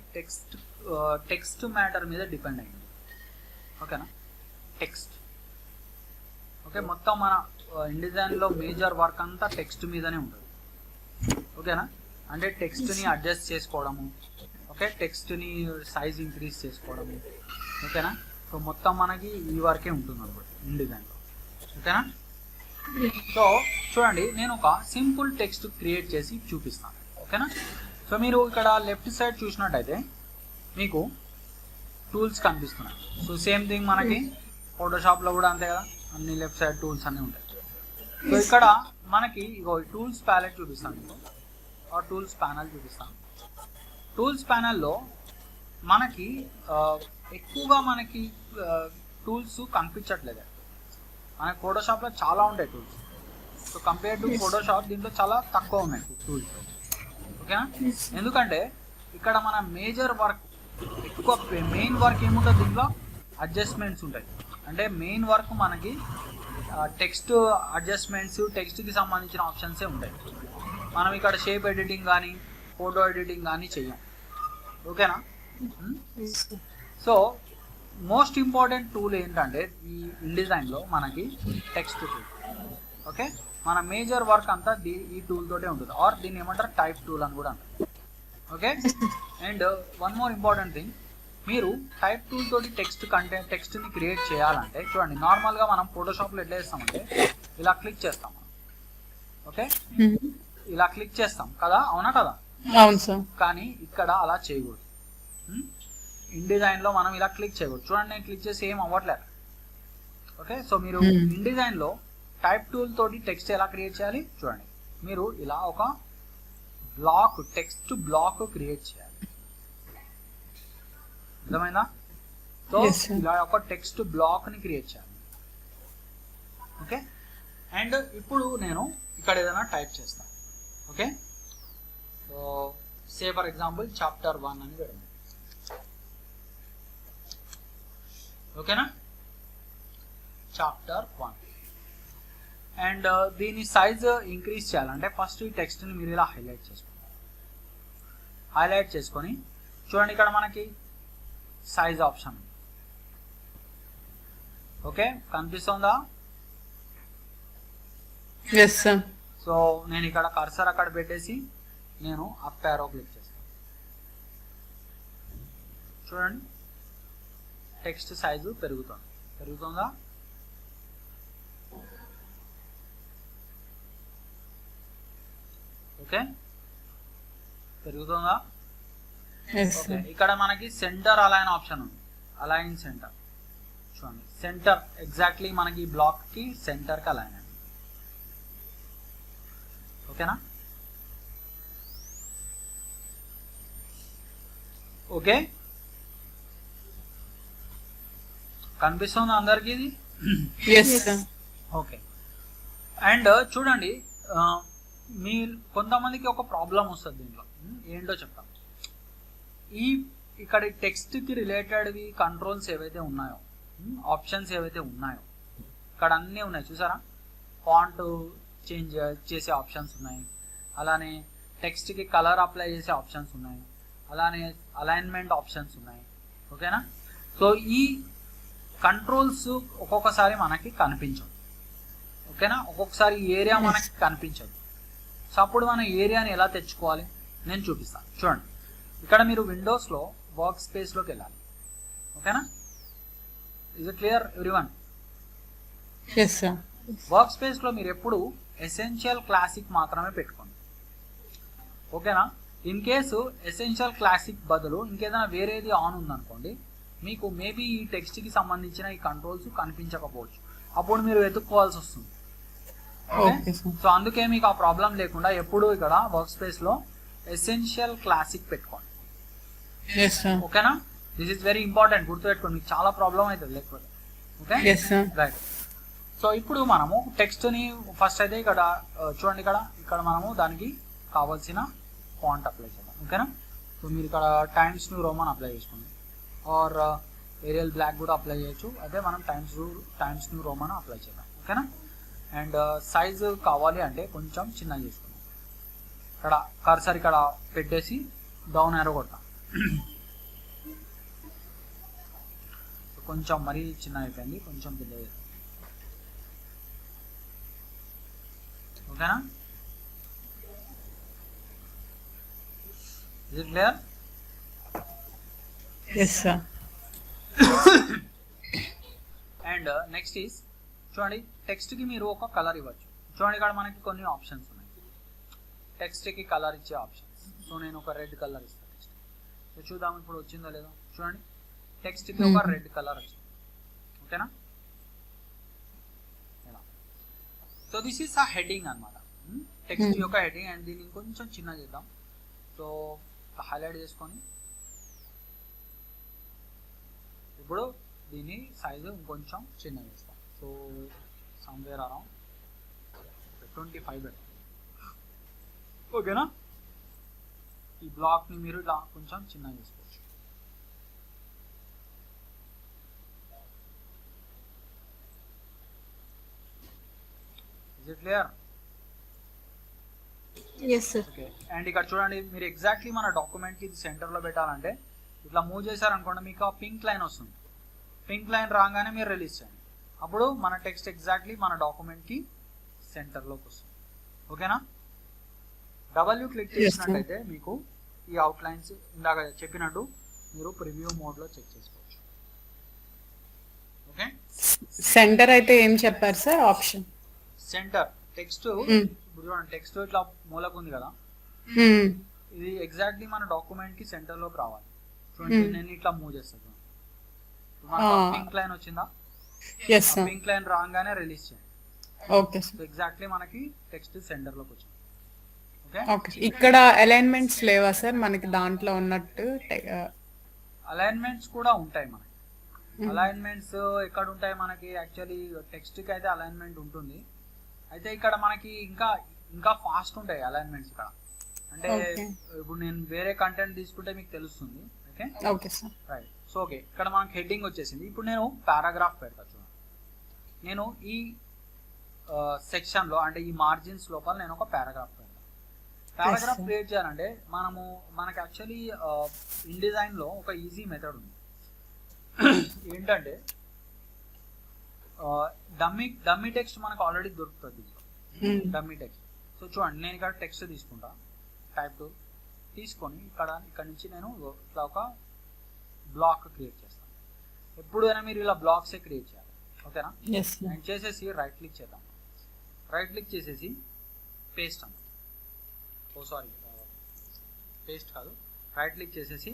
టెక్స్ట్ మ్యాటర్ మీద డిపెండ్ అయింది. ఓకేనా? టెక్స్ట్. ఓకే, మొత్తం మన ఇన్డిజైన్ లో మేజర్ వర్క్ అంతా టెక్స్ట్ మీదనే ఉంటుంది. ఓకేనా? అంటే టెక్స్ట్ని అడ్జస్ట్ చేసుకోవడము, ఓకే, టెక్స్ట్ని సైజ్ ఇంక్రీజ్ చేసుకోవడము. ఓకేనా? సో మొత్తం మనకి ఈ వర్కే ఉంటుంది అనమాట ఇన్డిజైన్లో. ఓకేనా? సో చూడండి, నేను ఒక సింపుల్ టెక్స్ట్ క్రియేట్ చేసి చూపిస్తాను. ఓకేనా? సో మీరు ఇక్కడ లెఫ్ట్ సైడ్ చూసినట్టయితే మీకు టూల్స్ కనిపిస్తున్నాయి. సో సేమ్ థింగ్ మనకి ఫోటోషాప్లో కూడా అంతే కదా, అన్ని లెఫ్ట్ సైడ్ టూల్స్ అన్నీ ఉంటాయి. సో ఇక్కడ మనకి ఇగో టూల్స్ ప్యాలెట్ చూపిస్తాను, మీకు టూల్స్ ప్యానల్ చూపిస్తాను. టూల్స్ ప్యానల్లో మనకి ఎక్కువగా మనకి టూల్స్ కనిపించట్లేదు. మనకి ఫోటోషాప్లో చాలా ఉంటాయి tools. So compare to Photoshop దీంట్లో చాలా తక్కువ ఉన్నాయి టూల్స్. ఓకేనా? ఎందుకంటే ఇక్కడ మన మేజర్ వర్క్ ఎక్కువ మెయిన్ వర్క్ ఏముంటుంది, దీంట్లో అడ్జస్ట్మెంట్స్ ఉంటాయి. అంటే మెయిన్ వర్క్ మనకి టెక్స్ట్ అడ్జస్ట్మెంట్స్, టెక్స్ట్కి సంబంధించిన ఆప్షన్సే ఉంటాయి. మనం ఇక్కడ షేప్ ఎడిటింగ్ కానీ ఫోటో ఎడిటింగ్ కానీ చెయ్యం. ఓకేనా? సో మోస్ట్ ఇంపార్టెంట్ టూల్ ఏంటంటే ఈ ఇన్డిజైన్లో మనకి టెక్స్ట్ టూల్. ఓకే, మన మేజర్ వర్క్ అంతా ఈ టూల్ తోటే ఉంటుంది, ఆర్ దీన్ని ఏమంటారు టైప్ టూల్ అని కూడా అంటారు. Okay, and one more important thing, మీరు టైప్ టూల్ తోటి టెక్స్ట్ని క్రియేట్ చేయాలంటే చూడండి, నార్మల్గా మనం ఫోటోషాప్లో ఎట్లా చేస్తామంటే ఇలా క్లిక్ చేస్తాం. ఓకే, ఇలా క్లిక్ చేస్తాం కదా, అవునా కదా? అవును సార్. కానీ ఇక్కడ అలా చేయకూడదు. ఇన్డిజైన్లో మనం ఇలా క్లిక్ చేయకూడదు. చూడండి, నేను క్లిక్ చేసి ఏం అవ్వట్లేదు. ఓకే, సో మీరు ఇన్డిజైన్లో టైప్ టూల్ తోటి టెక్స్ట్ ఎలా క్రియేట్ చేయాలి చూడండి. మీరు ఇలా ఒక బ్లాక్, టెక్స్ట్ బ్లాక్ క్రియేట్ చేయాలి. అర్థమైందా? సో ఇలా ఒక టెక్స్ట్ బ్లాక్ ని క్రియేట్ చేయాలి. ఓకే, అండ్ ఇప్పుడు నేను ఇక్కడ ఏదైనా టైప్ చేస్తాను. Okay, so say for example chapter 1 అని పెడదాం. ఓకేనా, చాప్టర్ 1. అండ్ దీని సైజ్ ఇంక్రీజ్ చేయాలంటే ఫస్ట్ ఈ టెక్స్ట్ని మీరు ఇలా హైలైట్ చేసుకొని చూడండి, ఇక్కడ మనకి సైజ్ ఆప్షన్. ఓకే, కనిపిస్తుందా? Yes sir. సో నేను ఇక్కడ కర్సర్ అక్కడ పెట్టేసి నేను అప్ యారో క్లిక్ చేస్తాను. చూడండి, టెక్స్ట్ సైజు పెరుగుతుందా? ఓకే, పెరుగుతుందా? ఓకే, ఇక్కడ మనకి సెంటర్ అలైన్ ఆప్షన్ ఉంది, అలైన్ సెంటర్. చూడండి, సెంటర్ ఎగ్జాక్ట్లీ మనకి బ్లాక్ కి సెంటర్ కి అలైన్ అండి. ఓకేనా? ఓకే, కనిపిస్తుంది అందరికి ఇది? Yes sir. ఓకే, అండ్ చూడండి, మీ కొంతమందికి ఒక ప్రాబ్లం వస్తుంది దీంట్లో. ఏంటో చెప్తాం. ఇక్కడ టెక్స్ట్కి రిలేటెడ్వి కంట్రోల్స్ ఏవైతే ఉన్నాయో, ఆప్షన్స్ ఏవైతే ఉన్నాయో, ఇక్కడ అన్నీ ఉన్నాయి చూసారా? ఫాంట్ చేంజ్ చేసే ఆప్షన్స్ ఉన్నాయి, అలానే టెక్స్ట్కి కలర్ అప్లై చేసే ఆప్షన్స్ ఉన్నాయి, అలానే అలైన్మెంట్ ఆప్షన్స్ ఉన్నాయి. ఓకేనా? సో ఈ కంట్రోల్స్ ఒక్కొక్కసారి మనకి కనిపించవు. ఓకేనా? ఒక్కొక్కసారి ఏరియా మనకి కనిపించదు. సో అప్పుడు మనం ఏరియాని ఎలా తెచ్చుకోవాలి నేను చూపిస్తాను. చూడండి, ఇక్కడ మీరు విండోస్లో వర్క్ స్పేస్లోకి వెళ్ళాలి. ఓకేనా? Is it clear everyone? Yes sir. Work స్పేస్లో మీరు ఎప్పుడు ఎసెన్షియల్ క్లాసిక్ మాత్రమే పెట్టుకోండి. ఓకేనా? ఇన్ కేసు ఎసెన్షియల్ క్లాసిక్ బదులు ఇంకేదైనా వేరేది ఆన్ ఉందనుకోండి, మీకు మేబీ ఈ టెక్స్ట్కి సంబంధించిన ఈ కంట్రోల్స్ కనిపించకపోవచ్చు, అప్పుడు మీరు వెతుక్కోవాల్సి వస్తుంది. సో అందుకే మీకు ఆ ప్రాబ్లం లేకుండా ఎప్పుడు ఇక్కడ వర్క్ స్పేస్లో ఎసెన్షియల్ క్లాసిక్ పెట్టుకోండి. ఓకేనా? దిస్ ఇస్ వెరీ ఇంపార్టెంట్, గుర్తుపెట్టుకోండి, మీకు చాలా ప్రాబ్లం అవుతుంది లేకపోతే. Okay, right. సో ఇప్పుడు మనము టెక్స్ట్ని ఫస్ట్ అయితే ఇక్కడ చూడండి, ఇక్కడ మనము దానికి కావాల్సిన ఫాంట్ అప్లై చేద్దాం. ఓకేనా? సో మీరు ఇక్కడ టైమ్స్ న్యూ రోమన్ అప్లై చేసుకోండి, ఆర్ ఏరియల్ బ్లాక్ కూడా అప్లై చేయొచ్చు. అదే మనం టైమ్స్ న్యూ రోమన్ అప్లై చేద్దాం. ఓకేనా? అండ్ సైజు కావాలి అంటే కొంచెం చిన్నగా చేసుకుందాం. ఇక్కడ కర్సర్ ఇక్కడ పెట్టేసి డౌన్ యారో కొడతాం. కొంచెం మరీ చిన్న అయిపోయింది, కొంచెం పెద్ద. ఓకేనా? Is it clear? Yes sir. And next is చూడండి, టెక్స్ట్కి మీరు ఒక కలర్ ఇవ్వచ్చు. చూడండి, ఇక్కడ మనకి కొన్ని ఆప్షన్స్ ఉన్నాయి టెక్స్ట్కి కలర్ ఇచ్చే ఆప్షన్స్. సో నేను ఒక రెడ్ కలర్ ఇస్తాను టెక్స్ట్. సో చూద్దాం ఇప్పుడు వచ్చిందో లేదో. చూడండి, టెక్స్ట్కి ఒక రెడ్ కలర్ వచ్చింది. ఓకేనా? సో దిస్ ఈస్ ఆ హెడ్డింగ్ అనమాట, టెక్స్ట్ యొక్క హెడ్డింగ్. అండ్ దీన్ని కొంచెం చిన్న చేద్దాం. సో హైలైట్ చేసుకొని ఇప్పుడు దీని సైజు ఇంకొంచెం చిన్నగా చేస్తాం. సో సమ్వేర్ అరౌండ్ 25 పెడతాం. ఓకేనా? ఈ బ్లాక్ని మీరు ఇలా కొంచెం చిన్నగా చేసుకోవచ్చు. It clear? Yes sir. Okay, and ఇక్కడ చూడండి, మీరు ఎగ్జాక్ట్లీ మన డాక్యుమెంట్కి ఇది సెంటర్లో పెట్టాలంటే ఇట్లా మూవ్ చేశారనుకోండి, మీకు ఆ పింక్ లైన్ వస్తుంది. పింక్ లైన్ రాగానే మీరు రిలీజ్ చేయండి, అప్పుడు మన టెక్స్ట్ ఎగ్జాక్ట్లీ మన డాక్యుమెంట్కి సెంటర్లోకి వస్తుంది. ఓకేనా? డబ్ల్యూ క్లిక్ చేసినట్టయితే మీకు ఈ అవుట్లైన్స్ ఇందాక చెప్పినట్టు మీరు ప్రివ్యూ మోడ్లో చెక్ చేసుకోవచ్చు. ఓకే, సెంటర్ అయితే ఏం చెప్పారు సార్ ఆప్షన్? సెంటర్ టెక్స్ట్ ఇప్పుడు చూడండి, టెక్స్ట్ ఇట్లా మూలకు ఉంది కదా, ఇది ఎగ్జాక్ట్లీ మన డాక్యుమెంట్ కి సెంటర్ లోకి రావాలి. చూడండి, నేను ఇట్లా మూవ్ చేస్తాను. పింక్ లైన్ వచ్చిందా? Yes sir. పింక్ లైన్ రాగానే రిలీజ్ చేయండి. Okay sir. ఎగ్జాక్ట్లీ మనకి టెక్స్ట్ సెంటర్ లోకి వచ్చింది. ఓకే, ఓకే, ఇక్కడ అలైన్మెంట్స్ లేవా సార్ మనకి దాంట్లో ఉన్నట్టు? అలైన్మెంట్స్ కూడా ఉంటాయి మనకి. అలైన్మెంట్స్ ఎక్కడ ఉంటాయి మనకి? యాక్చువల్లీ టెక్స్ట్ కి అయితే అలైన్మెంట్ ఉంటుంది, అయితే ఇక్కడ మనకి ఇంకా ఇంకా ఫాస్ట్ ఉంటాయి అలైన్మెంట్స్ ఇక్కడ. అంటే ఇప్పుడు నేను వేరే కంటెంట్ తీసుకుంటే మీకు తెలుస్తుంది. Okay, okay sir. Right. So okay, ఇక్కడ మనకి హెడ్డింగ్ వచ్చేసింది. ఇప్పుడు నేను పారాగ్రాఫ్ పెడతా. చూడండి, నేను ఈ సెక్షన్లో అంటే ఈ మార్జిన్స్ లోపల నేను ఒక పారాగ్రాఫ్ పెడతా. పారాగ్రాఫ్ క్రియేట్ చేయాలంటే మనకి యాక్చువల్లీ ఇన్డిజైన్లో ఒక ఈజీ మెథడ్ ఉంది. ఏంటంటే డమ్మీ టెక్స్ట్ మనకు ఆల్రెడీ దొరుకుతుంది, డమ్మీ టెక్స్ట్. సో చూడండి, నేను ఇక్కడ టెక్స్ట్ తీసుకుంటా, టైప్ 2 తీసుకొని ఇక్కడ నుంచి నేను ఇట్లా ఒక బ్లాక్ క్రియేట్ చేస్తాను. ఎప్పుడైనా మీరు ఇలా బ్లాక్సే క్రియేట్ చేయాలి. ఓకేనా? అండ్ చేసేసి రైట్ క్లిక్ చేద్దాం. రైట్ క్లిక్ చేసేసి పేస్ట్ అన్నమాట. ఓ సారీ, పేస్ట్ కాదు, రైట్ క్లిక్ చేసేసి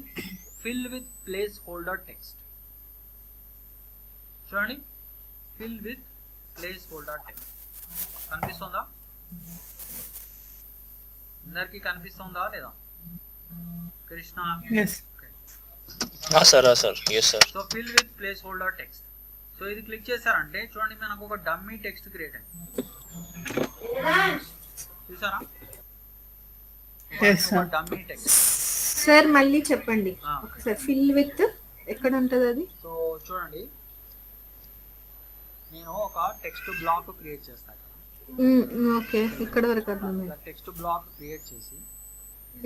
fill with place holder text. చూడండి, fill with place holder text కనిపిస్తుందా? అందరికి కనిపిస్తుందా లేదా? Krishna, sir yes sir. So fill with place holder text. So ఇది క్లిక్ చేశారంటే చూడండి, మనకు ఒక డమ్మీ టెక్స్ట్ క్రియేట్ అయింది. చూసారా? Dummy text. సార్ మళ్ళీ చెప్పండి ఒకసారి. ఫిల్ విత్ ఎక్కడ ఉంటుంది అది? సో చూడండి, నేను ఒక టెక్స్ట్ బ్లాక్ క్రియేట్ చేస్తాను. ఓకే, ఇక్కడ వరకు అర్థమైంది. టెక్స్ట్ బ్లాక్ క్రియేట్ చేసి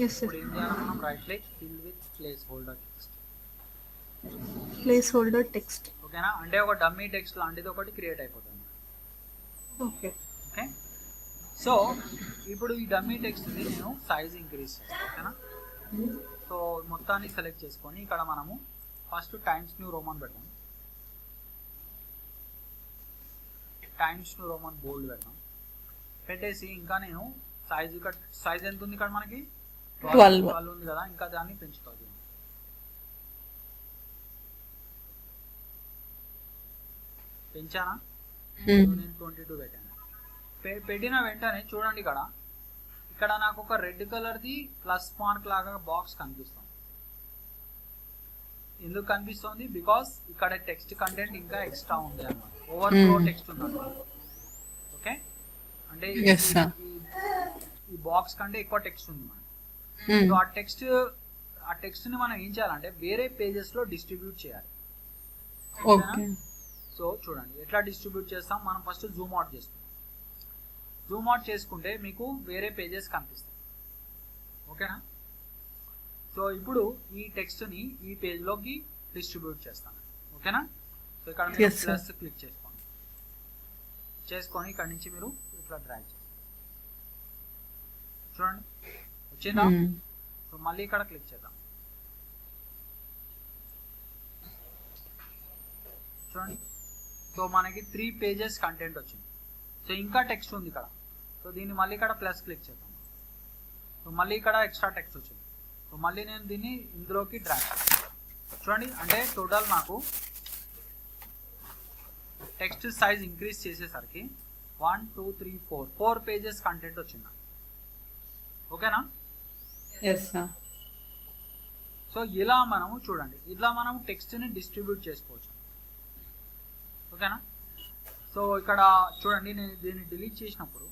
ఇప్పుడు ఏం చేయాలి మనం? Right click, fill with place holder text. Place holder text. ఓకేనా? అంటే ఒక డమ్మీ టెక్స్ట్ లాంటిది ఒకటి క్రియేట్ అయిపోతుంది. ఓకే ఓకే, సో ఇప్పుడు ఈ డమ్మీ టెక్స్ట్ నేను సైజ్ ఇంక్రీజ్ చేస్తాను. ఓకేనా? సో మొత్తాన్ని సెలెక్ట్ చేసుకొని ఇక్కడ మనము ఫస్ట్ టైమ్స్ న్యూ రోమన్ పెడతాం. టైమ్స్ న్యూ రోమన్ బోల్డ్ పెడతాం. పెట్టేసి ఇంకా నేను సైజ్ ఎంత ఉంది ఇక్కడ మనకి? 12 ఉంది కదా, ఇంకా దాన్ని పెంచుతుంది. పెంచానా? నేను 22 పెట్టాను. పెట్టిన వెంటనే చూడండి, ఇక్కడ నాకు ఒక రెడ్ కలర్ది ప్లస్ మార్క్ లాగా బాక్స్ కనిపిస్తుంది. ఎందుకు కనిపిస్తుంది? బికాస్ ఇక్కడ టెక్స్ట్ కంటెంట్ ఇంకా ఎక్స్ట్రా ఉంది అన్నమాట, ఓవర్ ఫ్లో టెక్స్ట్ ఉంది అన్నమాట. ఓకే, అంటే ఈ బాక్స్ కంటే ఎక్కువ టెక్స్ట్ ఉంది మనకి. సో ఆ టెక్స్ట్ ని మనం ఏం చేయాలంటే వేరే పేజెస్ లో డిస్ట్రిబ్యూట్ చేయాలి. సో చూడండి ఎట్లా డిస్ట్రిబ్యూట్ చేస్తాం. మనం ఫస్ట్ జూమ్ అవుట్ చేస్తాం. జూమ్ అవుట్ చేసుకుంటే మీకు వేరే పేజెస్ కనిపిస్తాయి. ఓకేనా? సో ఇప్పుడు ఈ టెక్స్ట్ ని ఈ పేజ్ లోకి డిస్ట్రిబ్యూట్ చేస్తాను. ఓకేనా? సో ఇక్కడ మీరు ప్లస్ క్లిక్ చేసుకొని ఇక్కడ నుంచి మీరు ఇట్లా డ్రాగ్ చేస్తారు. చూడండి వచ్చిందా? సో మళ్ళీ ఇక్కడ క్లిక్ చేద్దాం. చూడండి, సో మనకి 3 పేజెస్ కంటెంట్ వచ్చింది. సో ఇంకా టెక్స్ట్ ఉంది ఇక్కడ. సో దీన్ని మళ్ళీ ఇక్కడ ప్లస్ క్లిక్ చేద్దాం. సో మళ్ళీ ఇక్కడ ఎక్స్ట్రా టెక్స్ట్ వచ్చింది. సో మళ్ళీ నేను దీన్ని ఇందులోకి డ్రాగ్ చేస్తాను. చూడండి, అంటే టోటల్ నాకు టెక్స్ట్ సైజ్ ఇంక్రీజ్ చేసేసరికి 1 2 3 4 పేజెస్ కంటెంట్ వచ్చింది. ఓకేనా? సో ఇలా మనము చూడండి, ఇలా మనం టెక్స్ట్ని డిస్ట్రిబ్యూట్ చేసుకోవచ్చు. ఓకేనా? సో ఇక్కడ చూడండి, నేను దీన్ని డిలీట్ చేసినప్పుడు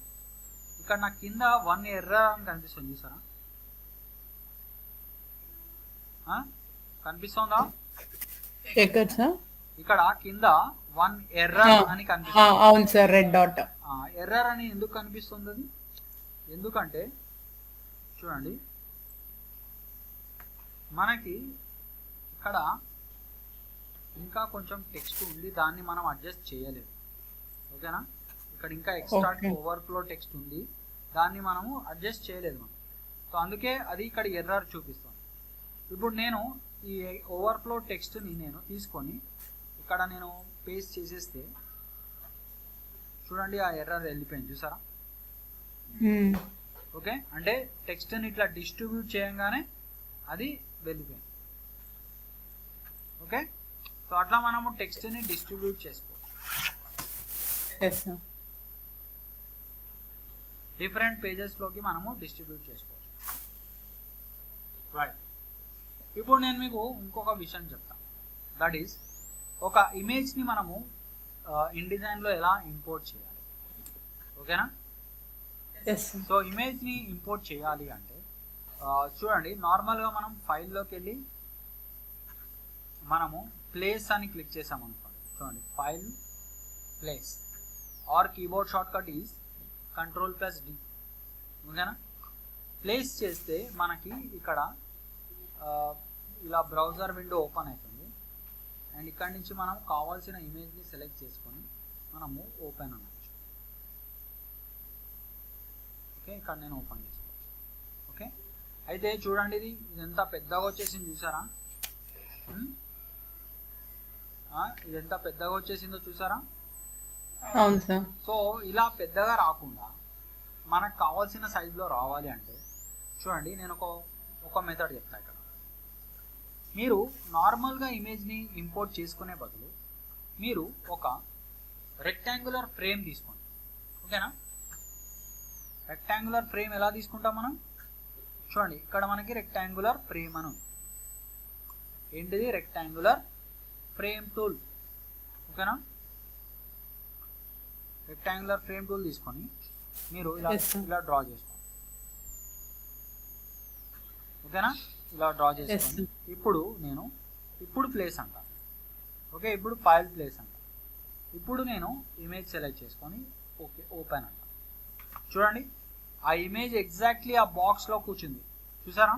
ఇక్కడ నా కింద 1 ఎర్రర్ అని కనిపిస్తుంది. చూసారా? కనిపిస్తుందా? ఇక్కడ కింద 1 ఎర్రర్ అని కనిపిస్తుంది. అవును సార్, రెడ్ డాట్. ఎర్రర్ అని ఎందుకు కనిపిస్తుంది అది? ఎందుకంటే చూడండి మనకి ఇక్కడ ఇంకా కొంచెం టెక్స్ట్ ఉంది, దాన్ని మనం అడ్జస్ట్ చేయలేదు. ఓకేనా, ఇక్కడ ఇంకా ఎక్స్ట్రా ఓవర్ఫ్లో టెక్స్ట్ ఉంది, దాన్ని మనము అడ్జస్ట్ చేయలేదు మనం. సో అందుకే అది ఇక్కడ ఎర్రర్ చూపిస్తుంది. ఇప్పుడు నేను ఈ ఓవర్ఫ్లో టెక్స్ట్ని నేను తీసుకొని ఇక్కడ నేను పేస్ట్ చేసేస్తే చూడండి ఆ ఎర్రర్ వెళ్ళిపోయింది, చూసారా? ఓకే, అంటే టెక్స్ట్ని ఇట్లా డిస్ట్రిబ్యూట్ చేయగానే అది వెళ్ళిపోయింది. ఓకే, సో అట్లా మనము టెక్స్ట్ని డిస్ట్రిబ్యూట్ చేసుకోవచ్చు, డిఫరెంట్ పేజెస్లోకి మనము డిస్ట్రిబ్యూట్ చేసుకోవచ్చు. రైట్, ఇప్పుడు నేను మీకు ఇంకొక విషయం చెప్తాను. దట్ ఈస్ ఒక ఇమేజ్ని మనము ఇన్డిజైన్లో ఎలా ఇంపోర్ట్ చేయాలి. ఓకేనా? సో ఇమేజ్ని ఇంపోర్ట్ చేయాలి అంటే చూడండి, నార్మల్గా మనం ఫైల్లోకి వెళ్ళి మనము ప్లేస్ అని క్లిక్ చేసాం అనుకోండి. చూడండి, file place or keyboard shortcut is Ctrl+D. ఓకేనా? ప్లేస్ చేస్తే మనకి ఇక్కడ ఇలా బ్రౌజర్ విండో ఓపెన్ అవుతుంది అండ్ ఇక్కడ నుంచి మనం కావాల్సిన ఇమేజ్ని సెలెక్ట్ చేసుకొని మనము ఓపెన్ అనొచ్చు. ఓకే, ఇక్కడ నేను ఓపెన్ చేసుకోవచ్చు. ఓకే, అయితే చూడండి ఇది ఎంత పెద్దగా వచ్చేసింది, చూసారా? ఇది ఎంత పెద్దగా వచ్చేసిందో చూసారా? అవును సార్. సో ఇలా పెద్దగా రాకుండా మనకు కావాల్సిన సైజులో రావాలి అంటే చూడండి, నేను ఒక మెథడ్ చెప్తా. ఇక్కడ మీరు నార్మల్గా ఇమేజ్ని ఇంపోర్ట్ చేసుకునే బదులు మీరు ఒక రెక్టాంగులర్ ఫ్రేమ్ తీసుకోండి. ఓకేనా? రెక్టాంగులర్ ఫ్రేమ్ ఎలా తీసుకుంటాం మనం? చూడండి, ఇక్కడ మనకి రెక్టాంగులర్ ఫ్రేమ్ అని ఉంది. ఏంటిది? Rectangular frame tool. ఓకేనా? రెక్టాంగులర్ ఫ్రేమ్ టూల్ తీసుకొని మీరు ఇలా డ్రా చేసుకోండి. ఓకేనా? ఇలా డ్రా చేసుకోండి. ఇప్పుడు ప్లేస్ అంటాను. ఓకే, ఇప్పుడు ఫైల్ ప్లేస్ అంటాను. ఇప్పుడు నేను ఇమేజ్ సెలెక్ట్ చేసుకొని ఓకే ఓపెన్ అంటాను. చూడండి, ఆ ఇమేజ్ ఎగ్జాక్ట్లీ ఆ బాక్స్లో కూర్చుంది, చూసారా?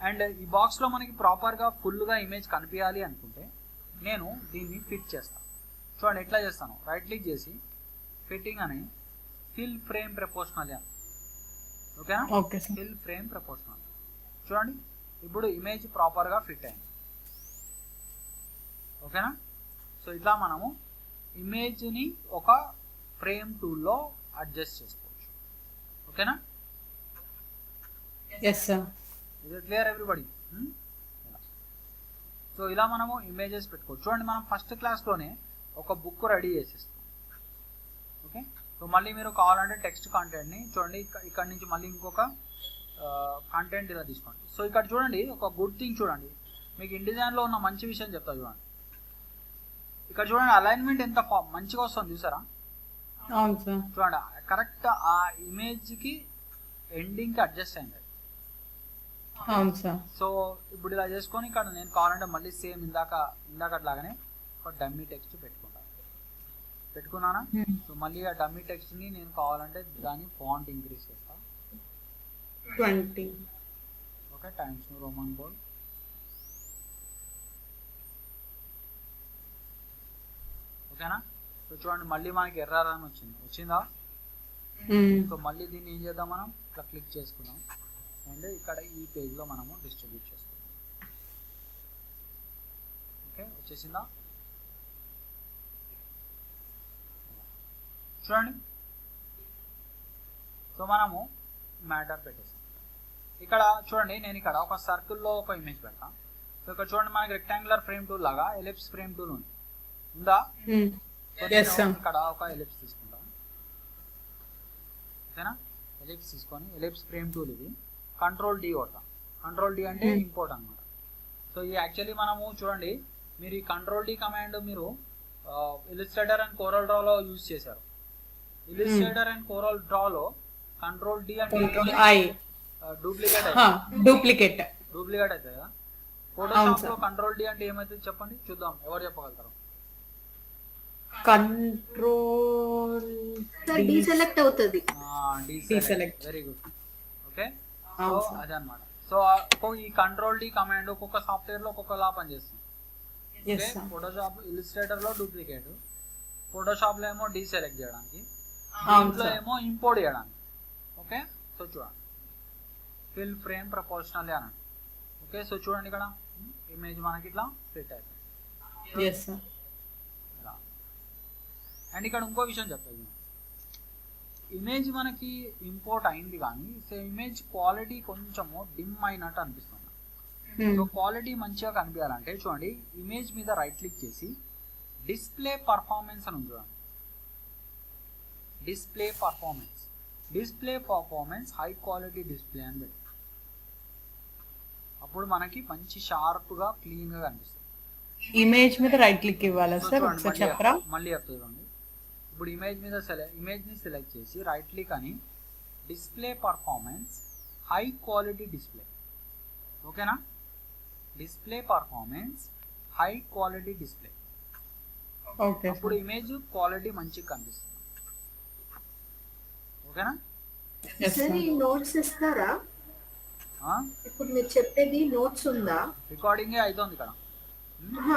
అండ్ ఈ బాక్స్లో మనకి ప్రాపర్గా ఫుల్గా ఇమేజ్ కనిపించాలి అనుకుంటే నేను దీన్ని ఫిట్ చేస్తాను. చూడండి ఎట్లా చేస్తాను, రైట్ క్లిక్ చేసి ఫిట్టింగ్ అని ఫిల్ ఫ్రేమ్ ప్రపోర్షనల్ అని. ఓకేనా? Fill frame proportional. చూడండి, ఇప్పుడు ఇమేజ్ ప్రాపర్గా ఫిట్ అయింది. ఓకేనా? సో ఇట్లా మనము ఇమేజ్ని ఒక ఫ్రేమ్ టూల్లో అడ్జస్ట్ చేసుకోవచ్చు. ఓకేనా? Yes sir. Is it clear everybody? So ఇలా మనము ఇమేజెస్ పెట్టుకోవచ్చు. చూడండి, మనం ఫస్ట్ క్లాస్లోనే ఒక బుక్ రెడీ చేసేస్తాం. ఓకే, సో మళ్ళీ మీరు కావాలంటే టెక్స్ట్ కంటెంట్ని చూడండి, ఇక్కడ నుంచి మళ్ళీ ఇంకొక కంటెంట్ ఇలా తీసుకోండి. సో ఇక్కడ చూడండి, ఒక గుడ్ థింగ్ చూడండి, మీకు ఇన్డిజైన్లో ఉన్న మంచి విషయం చెప్తా చూడండి. ఇక్కడ చూడండి, అలైన్మెంట్ ఎంత మంచిగా వస్తుంది, చూసారా? అవును సార్. చూడండి, కరెక్ట్ ఆ ఇమేజ్కి ఎండింగ్కి అడ్జస్ట్ అయింది. అవును సార్. సో ఇప్పుడు ఇలా చేసుకొని ఇక్కడ నేను కావాలంటే మళ్ళీ సేమ్ ఇందాకట్లాగానే ఒక డమ్మీ టెక్స్ట్ పెట్టుకున్నానా? సో మళ్ళీ ఆ డమ్మీ టెక్స్ట్ని నేను కావాలంటే దాని ఫాంట్ ఇంక్రీజ్ చేస్తా 20. ఓకే, టైమ్స్ న్యూ రోమన్ బోల్డ్. ఓకేనా? సో చూడండి, మళ్ళీ మనకి ఎర్రర్ అని వచ్చిందా? సో మళ్ళీ దీన్ని ఏం చేద్దాం, మనం ఇట్లా క్లిక్ చేసుకుందాం అండ్ ఇక్కడ ఈ పేజ్లో మనము డిస్ట్రిబ్యూట్ చేసుకుందాం. ఓకే, వచ్చేసిందా? చూడండి, సో మనము మ్యాటర్ పెట్టేసాం. ఇక్కడ చూడండి, నేను ఇక్కడ ఒక సర్కిల్లో ఒక ఇమేజ్ పెడతాను. సో ఇక్కడ చూడండి, మనకి రెక్టాంగులర్ ఫ్రేమ్ టూల్ లాగా ఎలిప్స్ ఫ్రేమ్ టూల్ ఉందా? ఇక్కడ ఒక ఎలిప్స్ తీసుకుంటాం. ఓకేనా? ఎలిప్స్ తీసుకొని ఎలిప్స్ ఫ్రేమ్ టూల్ ఇది Ctrl+D కొడతాం. Ctrl+D అంటే ఇంపోర్ట్ అనమాట. సో ఇది యాక్చువల్లీ మనము చూడండి, మీరు ఈ Ctrl+D కమాండ్ మీరు ఇలిస్ట్రేటర్ అండ్ కోరల్ డ్రాలో యూజ్ చేశారు. ఇలిస్ట్రేటర్ అండ్ కోరల్ డ్రాలో Ctrl+D అంటే డూప్లికేట్ అవుతుంది కదా. Photoshop sir. లో కంట్రోల్ డి అంటే ఏమైతుంది చెప్పండి చూద్దాం, ఎవరు చెప్పగలుగుతారు? కంట్రోల్ సార్ డీసెలెక్ట్ అవుతుంది. Deselect. Very good. Okay, so అవును sir. అదే అనమాట. సో ఈ కంట్రోల్ డి కమాండ్ ఒక్కొక్క సాఫ్ట్వేర్ లో ఒక్కొక్కలా పనిచేస్తుంది. Yes sir. ఫోటోషాప్ ఇలిస్ట్రేటర్ లో డూప్లికేట్, ఫోటోషాప్ లో ఏమో డీసెలెక్ట్ చేయడానికి, అవును దీంట్లో sir. ఏమో ఇంపోర్ట్ చేయడానికి. ఓకే, సో చూడండి ఫిల్ ఫ్రేమ్ ప్రపోర్షనల్ అనండి. ఓకే, సో చూడండి ఇక్కడ ఇమేజ్ మనకి ఇట్లా ఫిట్ అయిపోయింది Yes sir. ఇలా. అండ్ ఇక్కడ ఇంకో విషయం చెప్పేది, ఇమేజ్ మనకి ఇంపోర్ట్ అయింది కానీ సో ఇమేజ్ క్వాలిటీ కొంచెము డిమ్ అయినట్టు అనిపిస్తుంది. సో క్వాలిటీ మంచిగా కనిపించాలంటే చూడండి ఇమేజ్ మీద రైట్ క్లిక్ చేసి డిస్ప్లే పర్ఫార్మెన్స్ అని చూడండి. Display performance high quality display అని పెట్టి అప్పుడు మనకి మంచి షార్ప్ గా క్లీన్ గా కనిపిస్తుంది. ఇమేజ్ మీద రైట్ క్లిక్ ఇవ్వాలా సో సార్? చూడండి, ఒకసారి చెప్పరా? మళ్ళీ చెప్తాను. ఇప్పుడు ఇమేజ్ ని సెలెక్ట్ చేసి రైట్ క్లిక్ అని display performance high quality display. ఓకేనా, display performance high quality display. Okay అప్పుడు ఇమేజ్ క్వాలిటీ మంచిగా కనిపిస్తుంది. ఓకేనా, సార్ ఈ నోట్స్ ఇస్తారా? ఇప్పుడు మీరు చెప్పేది నోట్స్ ఉందా? రికార్డింగే అవుతుంది ఇక్కడ.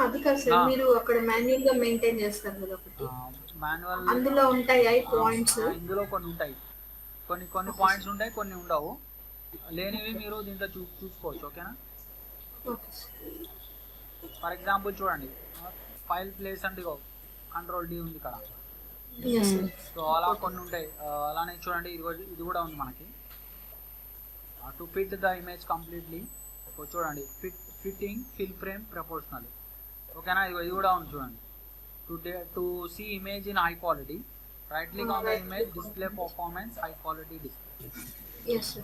అది కాదు సార్, మీరు అక్కడ మాన్యువల్ గా మెయింటైన్ చేస్తారు కదా ఒకటి, మాన్యువల్ అందులో ఉంటాయి పాయింట్స్. ఇందులో కొన్ని ఉంటాయి, కొన్ని పాయింట్స్ ఉంటాయి, కొన్ని ఉండవు. లేనివి మీరు దీంట్లో చూసుకోవచ్చు. ఓకేనా, ఫర్ ఎగ్జాంపుల్ చూడండి ఫైల్ ప్లేస్ అంటే కంట్రోల్ డి ఉంది ఇక్కడ. సో అలా కొన్ని ఉంటాయి. అలానే చూడండి ఇది కూడా ఉంది మనకి to fit the image completely. చూడండి ఫిట్టింగ్ ఫిల్ ఫ్రేమ్ ప్రపోర్షనల్. ఓకేనా, ఇది కూడా ఉంది చూడండి. To see image in high quality right click on the image display performance high quality display.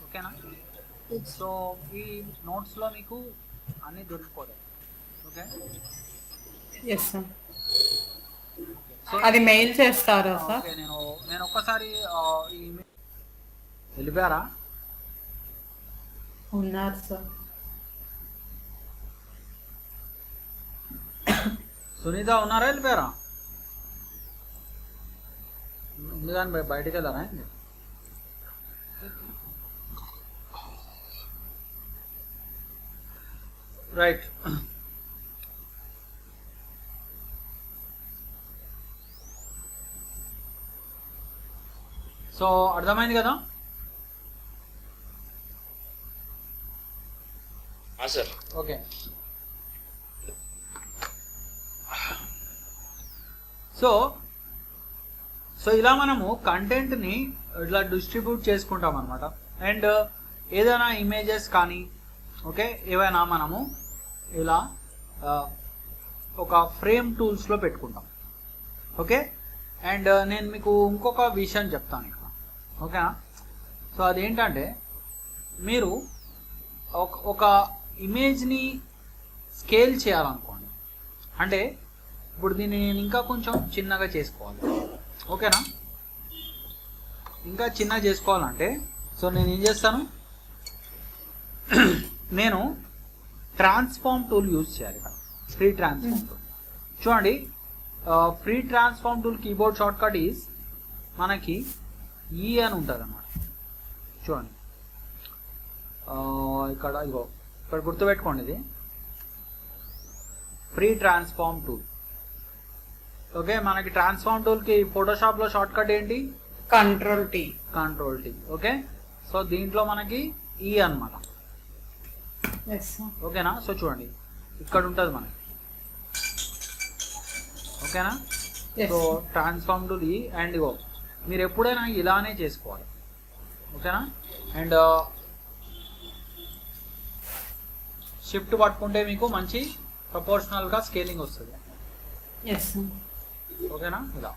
ఓకేనా, సో ఈ నోట్స్ లో మీకు అన్ని దొరికిపోతాయి. Okay, yes sir. సో అది మెయిల్ చేస్తారా సార్? ఓకే, నేను ఒక్కసారి ఈ వెళ్ళిపోయారా? ఉన్నారు సార్. సునీత ఉన్నారా, వెళ్ళిపోయారా? ఉంది కానీ బయటికి వెళ్ళారా? రైట్, సో అర్థమైంది కదా? సార్. ఓకే, సో ఇలా మనము కంటెంట్ని ఇట్లా డిస్ట్రిబ్యూట్ చేసుకుంటాం అనమాట. అండ్ ఏదైనా ఇమేజెస్ కానీ ఓకే ఏవైనా మనము ఇలా ఒక ఫ్రేమ్ టూల్స్లో పెట్టుకుంటాం. ఓకే, అండ్ నేను మీకు ఇంకొక విషయం చెప్తాను ఇక్కడ. ఓకేనా, సో అదేంటంటే మీరు ఒక ఇమేజ్ని స్కేల్ చేయాలనుకోండి, అంటే ఇప్పుడు దీన్ని నేను ఇంకా కొంచెం చిన్నగా చేసుకోవాలి. ఓకేనా, ఇంకా చిన్నగా చేసుకోవాలంటే సో నేను ఏం చేస్తాను, నేను ట్రాన్స్ఫార్మ్ టూల్ యూజ్ చేయాలి ఇక్కడ. ఫ్రీ ట్రాన్స్ఫార్మ్ టూల్ చూడండి. Free transform tool keyboard shortcut is మనకి ఈ అని ఉంటుంది అన్నమాట. చూడండి ఇక్కడ ఇగో ఇక్కడ గుర్తుపెట్టుకోండి, ఇది ఫ్రీ ట్రాన్స్ఫార్మ్ టూల్. ఓకే, మనకి ట్రాన్స్ఫార్మ్ టూల్కి ఫోటోషాప్లో షార్ట్ కట్ ఏంటి? Control tea. ఓకే, సో దీంట్లో మనకి ఈ అన్నమాట. ఓకేనా, సో చూడండి ఇక్కడ ఉంటుంది మనకి. ఓకేనా, సో ట్రాన్స్ఫార్మ్ టూల్ ఈ అండ్ ఇగో మీరు ఎప్పుడైనా ఇలానే చేసుకోవాలి. ఓకేనా, అండ్ షిఫ్ట్ పట్టుకుంటే మీకు మంచి ప్రపోర్షనల్గా స్కేలింగ్ వస్తుంది. ఓకేనా, ఇలా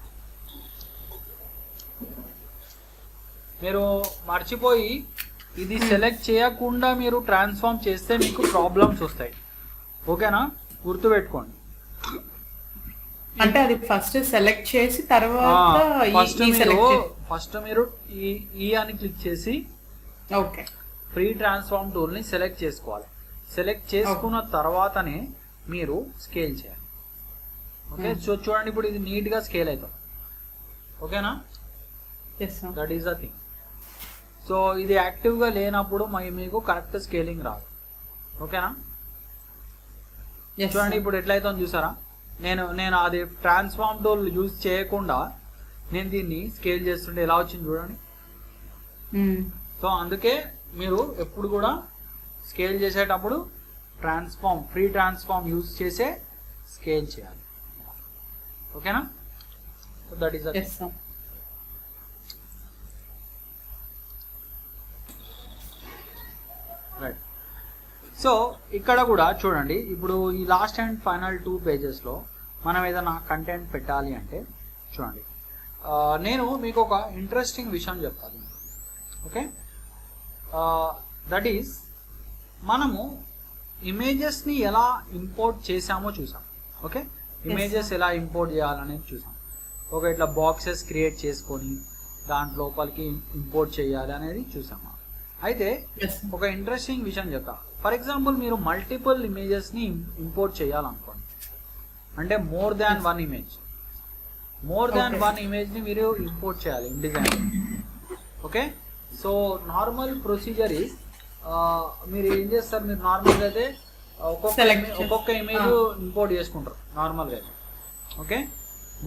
మీరు మర్చిపోయి ఇది సెలెక్ట్ చేయకుండా మీరు ట్రాన్స్ఫార్మ్ చేస్తే మీకు ప్రాబ్లమ్స్ వస్తాయి. ఓకేనా, గుర్తుపెట్టుకోండి. అంటే అది ఫస్ట్ సెలెక్ట్ చేసి తర్వాత ఫస్ట్ మీరు ఈ అని క్లిక్ చేసి ఓకే ఫ్రీ ట్రాన్స్ఫార్మ్ టూల్ ని సెలెక్ట్ చేసుకోవాలి. సెలెక్ట్ చేసుకున్న తర్వాతనే మీరు స్కేల్ చేయాలి. ఓకే, సో చూడండి ఇప్పుడు ఇది నీట్గా స్కేల్ అవుతుంది. ఓకేనా, yes sir. That is the thing. So ఇది యాక్టివ్గా లేనప్పుడు మీకు కరెక్ట్ స్కేలింగ్ రాదు. ఓకేనా, చూడండి ఇప్పుడు ఎట్లయితుందో చూసారా. నేను అది ట్రాన్స్ఫార్మ్ టూల్ యూజ్ చేయకుండా నేను దీన్ని స్కేల్ చేస్తుంటే ఎలా వచ్చింది చూడండి. సో అందుకే మీరు ఎప్పుడు కూడా స్కేల్ చేసేటప్పుడు ఫ్రీ ట్రాన్స్ఫార్మ్ యూజ్ చేసే స్కేల్ చేయాలి. ఓకేనా, so that is right. So ఇక్కడ కూడా చూడండి, ఇప్పుడు ఈ లాస్ట్ అండ్ ఫైనల్ 2 పేజెస్లో మనం ఏదైనా కంటెంట్ పెట్టాలి అంటే చూడండి, నేను మీకు ఒక ఇంట్రెస్టింగ్ విషయం చెప్తాను. ఓకే, దట్ ఈస్ మనము ఇమేజెస్ని ఎలా ఇంపోర్ట్ చేసామో చూసాం. ఓకే, ఇమేజెస్ ఎలా ఇంపోర్ట్ చేయాలనేది చూసాం. ఓకే, ఇట్లా బాక్సెస్ క్రియేట్ చేసుకొని దాంట్ లోపలికి ఇంపోర్ట్ చేయాలి అనేది చూసాము. అయితే ఒక ఇంట్రెస్టింగ్ విషయం చెప్తా. ఫర్ ఎగ్జాంపుల్ మీరు మల్టిపుల్ ఇమేజెస్ని ఇంపోర్ట్ చేయాలనుకోండి, అంటే మోర్ దాన్ వన్ ఇమేజ్ని మీరు ఇంపోర్ట్ చేయాలి InDesign. Okay, so normal procedure is మీరు ఏం చేస్తారు, మీరు నార్మల్గా అయితే ఒక్కొక్క ఇమేజ్ ఇంపోర్ట్ చేసుకుంటారు నార్మల్గా అయితే. Okay,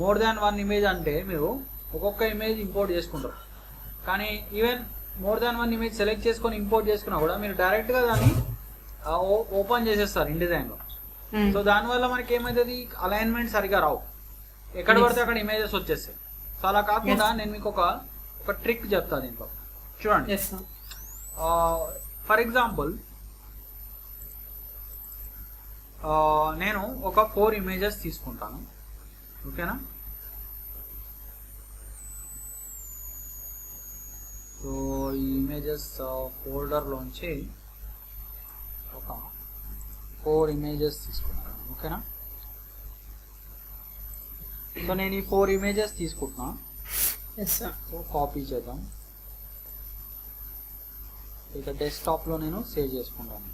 more than one image అంటే మీరు ఒక్కొక్క ఇమేజ్ ఇంపోర్ట్ చేసుకుంటారు. కానీ even more than one image select చేసుకొని ఇంపోర్ట్ చేసుకున్నా కూడా మీరు డైరెక్ట్గా దాన్ని ఓపెన్ చేసేస్తారు InDesignలో. సో దానివల్ల మనకి ఏమవుతుంది, అలైన్మెంట్ సరిగా రావు, ఎక్కడ పడితే అక్కడ ఇమేజెస్ వచ్చేస్తాయి. సో అలా కాకుండా నేను మీకు ఒక ట్రిక్ చెప్తాను దీంట్లో. చూడండి, ఫర్ ఎగ్జాంపుల్ నేను ఒక 4 ఇమేజెస్ తీసుకుంటాను. ఓకేనా, సో ఈ ఇమేజెస్ ఫోల్డర్లోంచి ఒక 4 ఇమేజెస్ తీసుకుంటాను. ఓకేనా, సో నేను ఈ 4 ఇమేజెస్ తీసుకుంటున్నా. సో కాపీ చేద్దాం. ఇక డెస్క్టాప్లో నేను సేవ్ చేసుకుంటాను.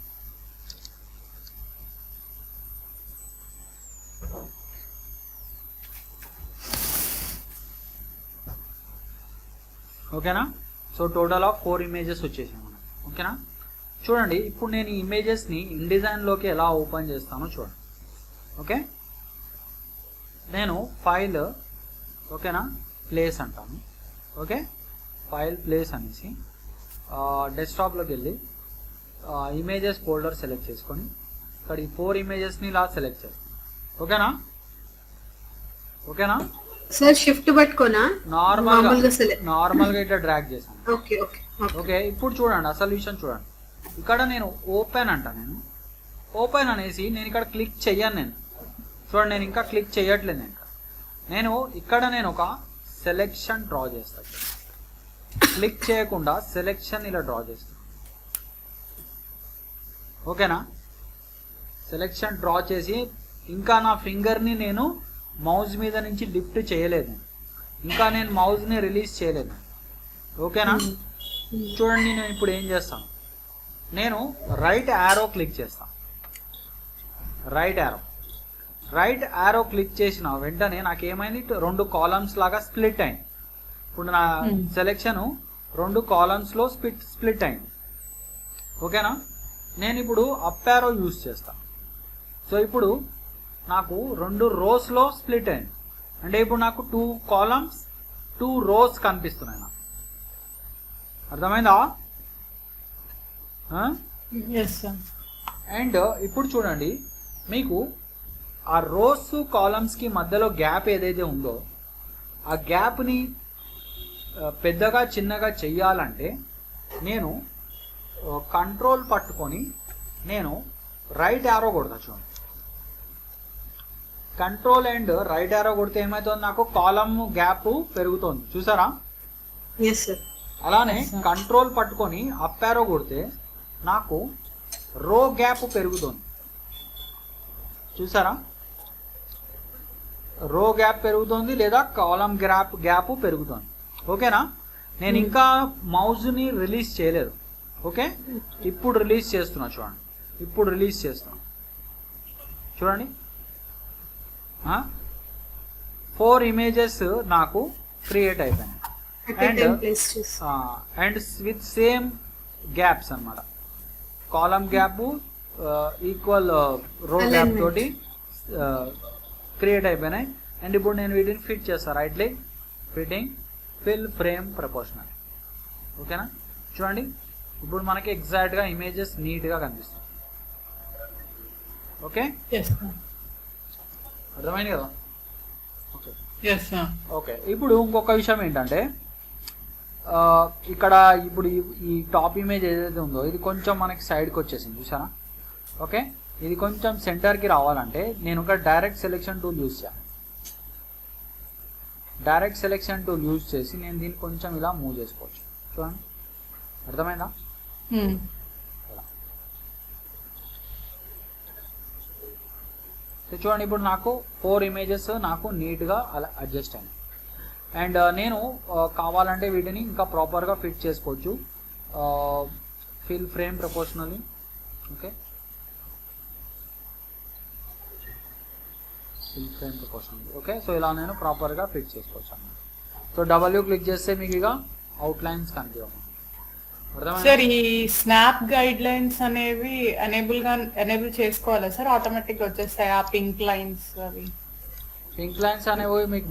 ఓకేనా, సో టోటల్ ఆఫ్ 4 ఇమేజెస్ వచ్చేసాయి మనకు. ఓకేనా, చూడండి ఇప్పుడు నేను ఈ ఇమేజెస్ని InDesignలోకి ఎలా ఓపెన్ చేస్తానో చూడండి. ఓకే, నేను ఫైల్, ఓకేనా, ప్లేస్ అంటాను. ఓకే, ఫైల్ ప్లేస్ అనేసి డెస్క్టాప్లోకి వెళ్ళి ఇమేజెస్ ఫోల్డర్ సెలెక్ట్ చేసుకొని ఇక్కడ ఈ 4 ఇమేజెస్ని ఇలా సెలెక్ట్ చేస్తాను. ఓకేనా, ఓకేనా సార్, షిఫ్ట్ పట్టుకోనా, నార్మల్గా ఇట్లా డ్రాగ్ చేశాను. ఓకే ఓకే ఓకే, ఇప్పుడు చూడండి అసలు విషయం చూడండి. ఇక్కడ నేను ఓపెన్ అంట, నేను ఓపెన్ అనేసి నేను ఇక్కడ క్లిక్ చెయ్యను. నేను చూడండి, నేను ఇంకా క్లిక్ చేయట్లేదు. నేను ఇక్కడ ఒక సెలెక్షన్ డ్రా చేస్తాను. క్లిక్ చేయకుండా సెలెక్షన్ ఇలా డ్రా చేస్తాను. ఓకేనా, సెలెక్షన్ డ్రా చేసి ఇంకా నా ఫింగర్ని నేను మౌస్ మీద నుంచి లిఫ్ట్ చేయలేదు, ఇంకా నేను మౌస్ని రిలీజ్ చేయలేదు. ఓకేనా, చూడండి నేను ఇప్పుడు ఏం చేస్తాను, నేను రైట్ యారో క్లిక్ చేస్తాను. రైట్ యారో క్లిక్ చేసిన వెంటనే నాకేమైంది, 2 కాలమ్స్ లాగా స్ప్లిట్ అయింది. ఇప్పుడు నా సెలెక్షన్ 2 కాలమ్స్లో స్ప్లిట్ అయింది. ఓకేనా, నేను ఇప్పుడు అప్ యారో యూజ్ చేస్తాను. సో ఇప్పుడు నాకు 2 రోస్లో స్ప్లిట్ అయింది, అంటే ఇప్పుడు నాకు 2 కాలమ్స్ 2 రోస్ కనిపిస్తున్నాయి. నాకు అర్థమైందా? అండ్ ఇప్పుడు చూడండి, మీకు ఆ రోస్ కాలమ్స్కి మధ్యలో గ్యాప్ ఏదైతే ఉందో ఆ గ్యాప్ని పెద్దగా చిన్నగా చెయ్యాలంటే నేను కంట్రోల్ పట్టుకొని నేను రైట్ యారో కొడతా. చూడండి, కంట్రోల్ అండ్ రైట్ యారో కొడితే ఏమవుతుంది, నాకు కాలమ్ గ్యాప్ పెరుగుతుంది. చూసారా? అలానే కంట్రోల్ పట్టుకొని అప్ యారో కొడితే నాకు రో గ్యాప్ పెరుగుతుంది. చూసారా? రో గ్యాప్ పెరుగుతుంది లేదా కాలమ్ గ్యాప్ పెరుగుతుంది. ఓకేనా? నేను ఇంకా మౌస్ని రిలీజ్ చేయలేదు. ఓకే, ఇప్పుడు రిలీజ్ చేస్తున్నా. చూడండి, ఇప్పుడు రిలీజ్ చేస్తాం. చూడండి 4 ఇమేజెస్ నాకు క్రియేట్ అయిపోయినాయి అండ్ విత్ సేమ్ గ్యాప్స్ అన్నమాట. కాలమ్ గ్యాప్ ఈక్వల్ రో గ్యాప్ తోటి క్రియేట్ అయిపోయినాయి. అండ్ ఇప్పుడు నేను వీటిని ఫిట్ చేస్తాను. Right click, fitting, fill frame proportional. ఓకేనా? చూడండి ఇప్పుడు మనకి ఎగ్జాక్ట్గా ఇమేజెస్ నీట్గా కనిపిస్తాయి. ఓకే, అర్థమైంది కదా? ఓకే, ఇప్పుడు ఇంకొక విషయం ఏంటంటే ఇక్కడ ఇప్పుడు ఈ టాప్ ఇమేజ్ ఏదైతే ఉందో ఇది కొంచెం మనకి సైడ్కి వచ్చేసింది చూసారా? ఓకే, ఇది కొంచెం సెంటర్కి రావాలంటే నేను ఒక డైరెక్ట్ సెలెక్షన్ టూల్ యూజ్ చేయాలి. డైరెక్ట్ సెలెక్షన్ టూల్ యూజ్ చేసి నేను దీన్ని కొంచెం ఇలా మూవ్ చేసుకోవచ్చు. చూడండి, అర్థమైందా? చూడండి ఇప్పుడు నాకు 4 ఇమేజెస్ నాకు నీట్గా అలా అడ్జస్ట్ అయినాయి. అండ్ నేను కావాలంటే వీటిని ఇంకా ప్రాపర్గా ఫిట్ చేసుకోవచ్చు. Fill frame proportionally. Okay, fill frame proportionally. Okay, so ఇలా నేను ప్రాపర్గా ఫిట్ చేసుకోవచ్చు అన్నమాట. సో డబల్యూ క్లిక్ చేస్తే మీకు ఇక అవుట్లైన్స్ కనిపించవు. సార్ ఈ స్నాప్ గైడ్ లైన్స్ అనేవి ఎనేబుల్ చేసుకోవాలా సార్? ఆటోమేటిక్ వచ్చేస్తాయి ఆ పింక్ లైన్స్ అవి? పింక్ లైన్స్ అనేవి మీకు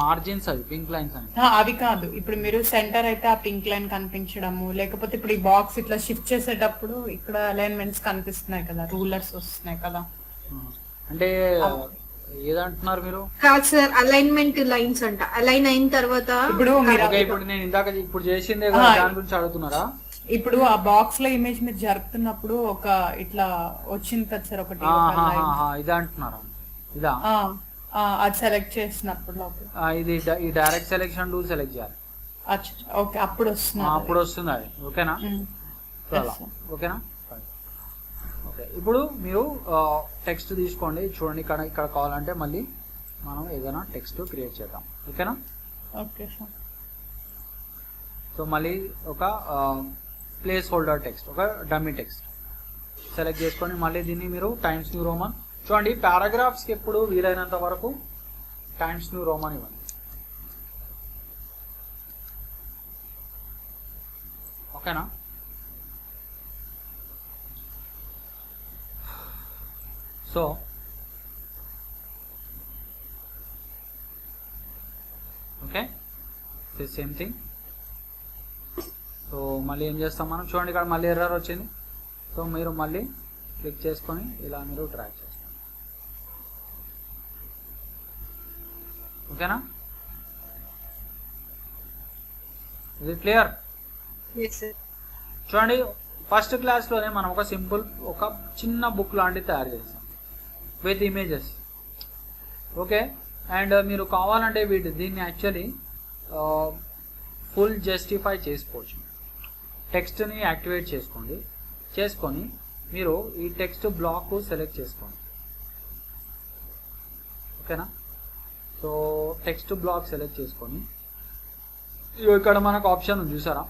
మార్జిన్స్ అవి పింక్ లైన్స్ అని అవి కాదు. ఇప్పుడు మీరు సెంటర్ అయితే ఆ పింక్ లైన్ కనిపించడము, లేకపోతే ఇప్పుడు ఈ బాక్స్ ఇట్లా షిఫ్ట్ చేసేటప్పుడు ఇక్కడ అలైన్మెంట్స్ కనిపిస్తున్నాయి కదా, రూలర్స్ వస్తున్నాయి కదా. అంటే ఏదంటున్నారు మీరు? కాదు సార్, అలైన్మెంట్ లైన్స్ అంట. అలైన్ అయిన తర్వాత ఇప్పుడు ఇప్పుడు నేను ఇందాక ఇప్పుడు చేసిందే దాని గురించి అడుగుతున్నారా? ఇప్పుడు ఆ బాక్స్ లో ఇమేజ్ మీరు జరుపుతున్నప్పుడు ఒక ఇట్లా వచ్చింది కదా సార్ ఒకటి, ఇది అంటున్నారా? ఇదా? అది సెలెక్ట్ చేసినప్పుడు ఇది ఈ డైరెక్ట్ సెలెక్షన్ టూల్ సెలెక్ట్ చేయాలి. ఓకే, అప్పుడు వస్తుంది అది. ఓకేనా? ఓకేనా? ఓకే, ఇప్పుడు మీరు టెక్స్ట్ తీసుకోండి. చూడండి ఇక్కడ కావాలంటే మళ్ళీ మనం ఏదైనా టెక్స్ట్ క్రియేట్ చేద్దాం. ఓకేనా? Okay sir. సో మళ్ళీ ఒక ప్లేస్ హోల్డర్ టెక్స్ట్, ఒక డమ్మీ టెక్స్ట్ సెలెక్ట్ చేసుకొని మళ్ళీ దీన్ని మీరు టైమ్స్ న్యూ రోమన్. చూడండి పారాగ్రాఫ్స్కి ఎప్పుడు వీలైనంత వరకు టైమ్స్ న్యూ రోమన్ ఇవ్వండి. ఓకేనా? So okay, same thing. So మళ్ళీ ఏం చేస్తాం మనం? చూడండి ఇక్కడ మళ్ళీ ఎర్రర్ వచ్చింది. సో మీరు మళ్ళీ క్లిక్ చేసుకొని ఇలా మీరు డ్రాగ్ చేస్తారు. ఓకేనా? ఇది క్లియర్? చూడండి ఫస్ట్ క్లాస్లోనే మనం ఒక చిన్న బుక్ లాంటిది తయారు చేస్తాం విత్ ఇమేజెస్. ఓకే, అండ్ మీరు కావాలంటే దీన్ని యాక్చువల్లీ ఫుల్ జస్టిఫై చేసుకోవచ్చు. టెక్స్ట్ని యాక్టివేట్ చేసుకొని మీరు ఈ టెక్స్ట్ బ్లాక్ సెలెక్ట్ చేసుకోండి. ఓకేనా? సో టెక్స్ట్ బ్లాక్ సెలెక్ట్ చేసుకొని ఇక్కడ మనకు ఆప్షన్ ఉంది చూసారా,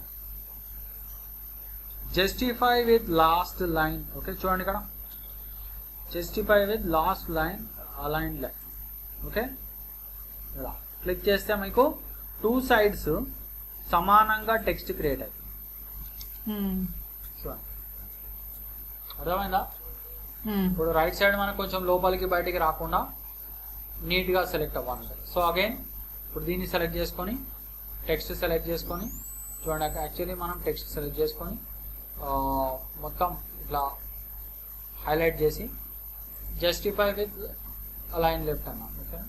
justify with last line. Okay, చూడండి ఇక్కడ justify with last line aligned line. Okay, ఇలా క్లిక్ చేస్తే మీకు 2 sides సమానంగా టెక్స్ట్ క్రియేట్ అవుతుంది. చూడండి, అర్థమైందా? ఇప్పుడు రైట్ సైడ్ మనకు కొంచెం లోపలికి బయటికి రాకుండా నీట్గా సెలెక్ట్ అవ్వాలి. సో అగైన్ ఇప్పుడు దీన్ని సెలెక్ట్ చేసుకొని టెక్స్ట్ సెలెక్ట్ చేసుకొని చూడండి, యాక్చువల్లీ మనం టెక్స్ట్ సెలెక్ట్ చేసుకొని మొత్తం ఇట్లా హైలైట్ చేసి జస్టిఫై విత్ అలైన్ లెఫ్ట్ అన్నాం. ఓకే,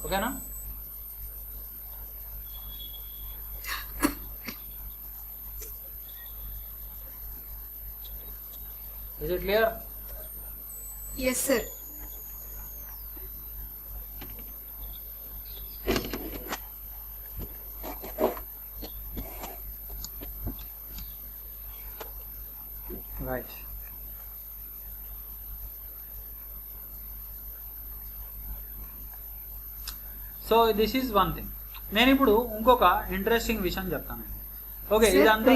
ఓకేనా? Is it clear? Yes sir. Right. So this is one thing. నేను ఇప్పుడు ఇంకొక ఇంట్రెస్టింగ్ విషయం చెప్తాను. ఓకే, ఇదంతా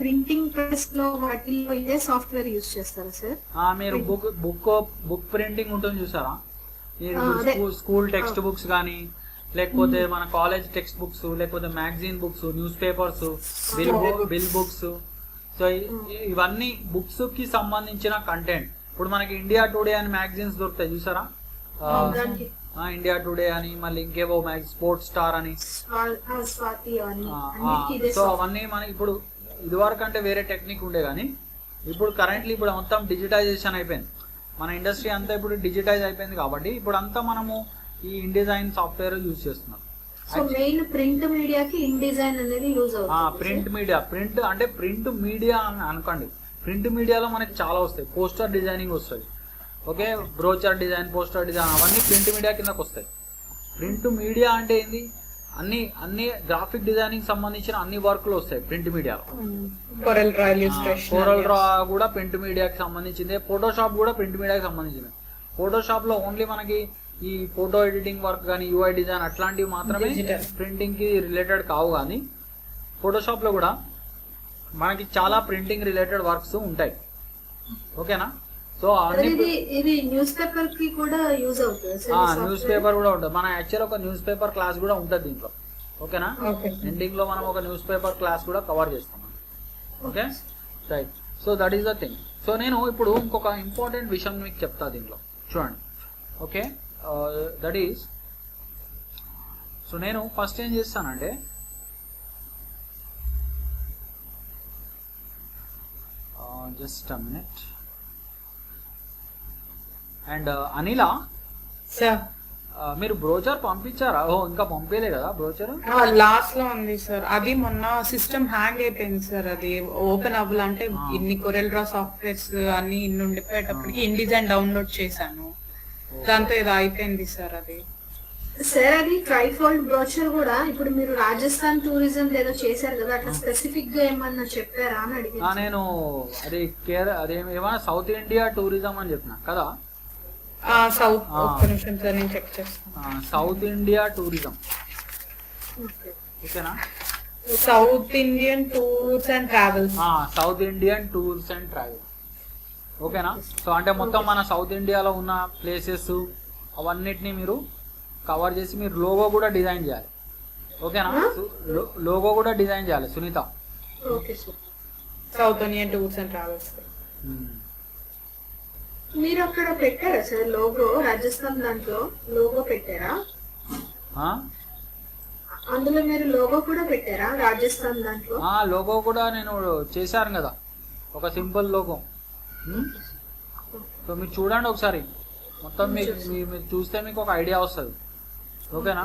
ప్రింటింగ్ ప్రెస్ లో వాటిల్లో ఇదే సాఫ్ట్వేర్ యూజ్ చేస్తారా సార్? మీరు బుక్ ప్రింటింగ్ ఉంటుంది చూసారా, మీరు అదే. స్కూల్ టెక్స్ట్ బుక్స్ కానీ, లేకపోతే మన కాలేజ్ టెక్స్ట్ బుక్స్, లేకపోతే magazine books, news papers, bill books. So ఇవన్నీ బుక్స్ కి సంబంధించిన కంటెంట్. ఇప్పుడు మనకి ఇండియా టుడే అని మ్యాగజైన్స్ దొరుకుతాయి చూసారా, దానికి ఇండియా టుడే అని, మళ్ళీ ఇంకేవో స్పోర్ట్స్ స్టార్ అని. స్వాతి అని అన్నిటికీ ఇదే సో అవన్నీ మన ఇప్పుడు ఇదివరకు అంటే వేరే టెక్నిక్ ఉండే కానీ ఇప్పుడు కరెంట్లీ ఇప్పుడు మొత్తం డిజిటైజేషన్ అయిపోయింది. మన ఇండస్ట్రీ అంతా ఇప్పుడు డిజిటైజ్ అయిపోయింది కాబట్టి ఇప్పుడు అంతా మనము ఈ ఇండిజైన్ సాఫ్ట్వేర్ యూజ్ చేస్తున్నాం. సో మెయిన్ ప్రింట్ మీడియాకి ఇన్డిజైన్ అనేది యూజ్ అవుతుంది. ప్రింట్ మీడియా అని అనుకోండి. ప్రింట్ మీడియాలో మనకి చాలా వస్తాయి. పోస్టర్ డిజైనింగ్ వస్తుంది, okay, brochure design, poster design, అవన్నీ ప్రింట్ మీడియా కిందకి వస్తాయి. ప్రింట్ మీడియా అంటే ఏంది, అన్ని గ్రాఫిక్ డిజైనింగ్ సంబంధించిన అన్ని వర్క్లు వస్తాయి ప్రింట్ మీడియాలో. కోరల్ డ్రా కూడా ప్రింట్ మీడియాకి సంబంధించింది, ఫోటోషాప్ కూడా ప్రింట్ మీడియాకి సంబంధించింది. ఫోటోషాప్ లో ఓన్లీ మనకి ఈ ఫోటో ఎడిటింగ్ వర్క్ కానీ, యూఐ డిజైన్ అట్లాంటివి మాత్రమే ప్రింటింగ్ కి రిలేటెడ్ కావు. కానీ ఫోటోషాప్ లో కూడా మనకి చాలా ప్రింటింగ్ రిలేటెడ్ వర్క్స్ ఉంటాయి, ఓకేనా. సో ఇది న్యూస్ పేపర్ కి కూడా యూజ్ అవుతుంది. న్యూస్ పేపర్ కూడా ఉంటుంది. మన యాక్చువల్ ఒక న్యూస్ పేపర్ క్లాస్ కూడా ఉంటుంది దీంట్లో, ఓకేనా. ఎండింగ్ లో మనం ఒక న్యూస్ పేపర్ క్లాస్ కూడా కవర్ చేస్తాం, okay right. So that is the thing. So నేను ఇప్పుడు ఇంకొక ఇంపార్టెంట్ విషయం మీకు చెప్తా దీంట్లో, చూడండి, ఓకే. దట్ ఈస్, సో నేను ఫస్ట్ ఏం చేస్తానంటే just a minute. And Anila sir, మీరు బ్రోచర్ పంపించారా? ఇంకా పంపించలే కదా బ్రోచర్? లాస్ట్ లో ఉంది సార్. అది మొన్న సిస్టమ్ హ్యాంగ్ అయిపోయింది సార్. అది ఓపెన్ అవ్వాలంటే ఇన్ని కొరెల్ డ్రా సాఫ్ట్వేర్స్ అన్ని ఇన్ని ఉండిపోయేటప్పటికి ఇన్డిజైన్ డౌన్లోడ్ చేశాను, దాంతో ఇది అయిపోయింది సార్. అది సార్ అది ట్రైఫోల్డ్ బ్రోచర్ కూడా ఇప్పుడు మీరు రాజస్థాన్ టూరిజం ఏదో చేశారు కదా, అట్లా స్పెసిఫిక్ గా ఏమన్నా చెప్పారా అని అడిగాను. నేను అది ఏమన్నా సౌత్ ఇండియా టూరిజం అని చెప్పిన కదా. సౌత్, ఒక్క నిమిషం సార్ నేను చెక్ చేస్తాను. సౌత్ ఇండియా టూరిజం, ఓకేనా. South Indian tours and travels. South Indian tours and travel, ఓకేనా. సో అంటే మొత్తం మన సౌత్ ఇండియాలో ఉన్న ప్లేసెస్ అవన్నిటిని మీరు కవర్ చేసి మీరు లోగో కూడా డిజైన్ చేయాలి, ఓకేనా. లోగో కూడా డిజైన్ చేయాలి Sunitha. South Indian tours and travels. మీరు అక్కడ పెట్టారా సార్ లోగో? రాజస్థాన్ దాంట్లో లోగో పెట్టారా? అందులో మీరు లోగో కూడా పెట్టారా రాజస్థాన్ దాంట్లో? లోగో కూడా నేను చేశాను కదా, ఒక సింపుల్ లోగో. సో మీరు చూడండి ఒకసారి మొత్తం, మీరు చూస్తే మీకు ఒక ఐడియా వస్తుంది, ఓకేనా.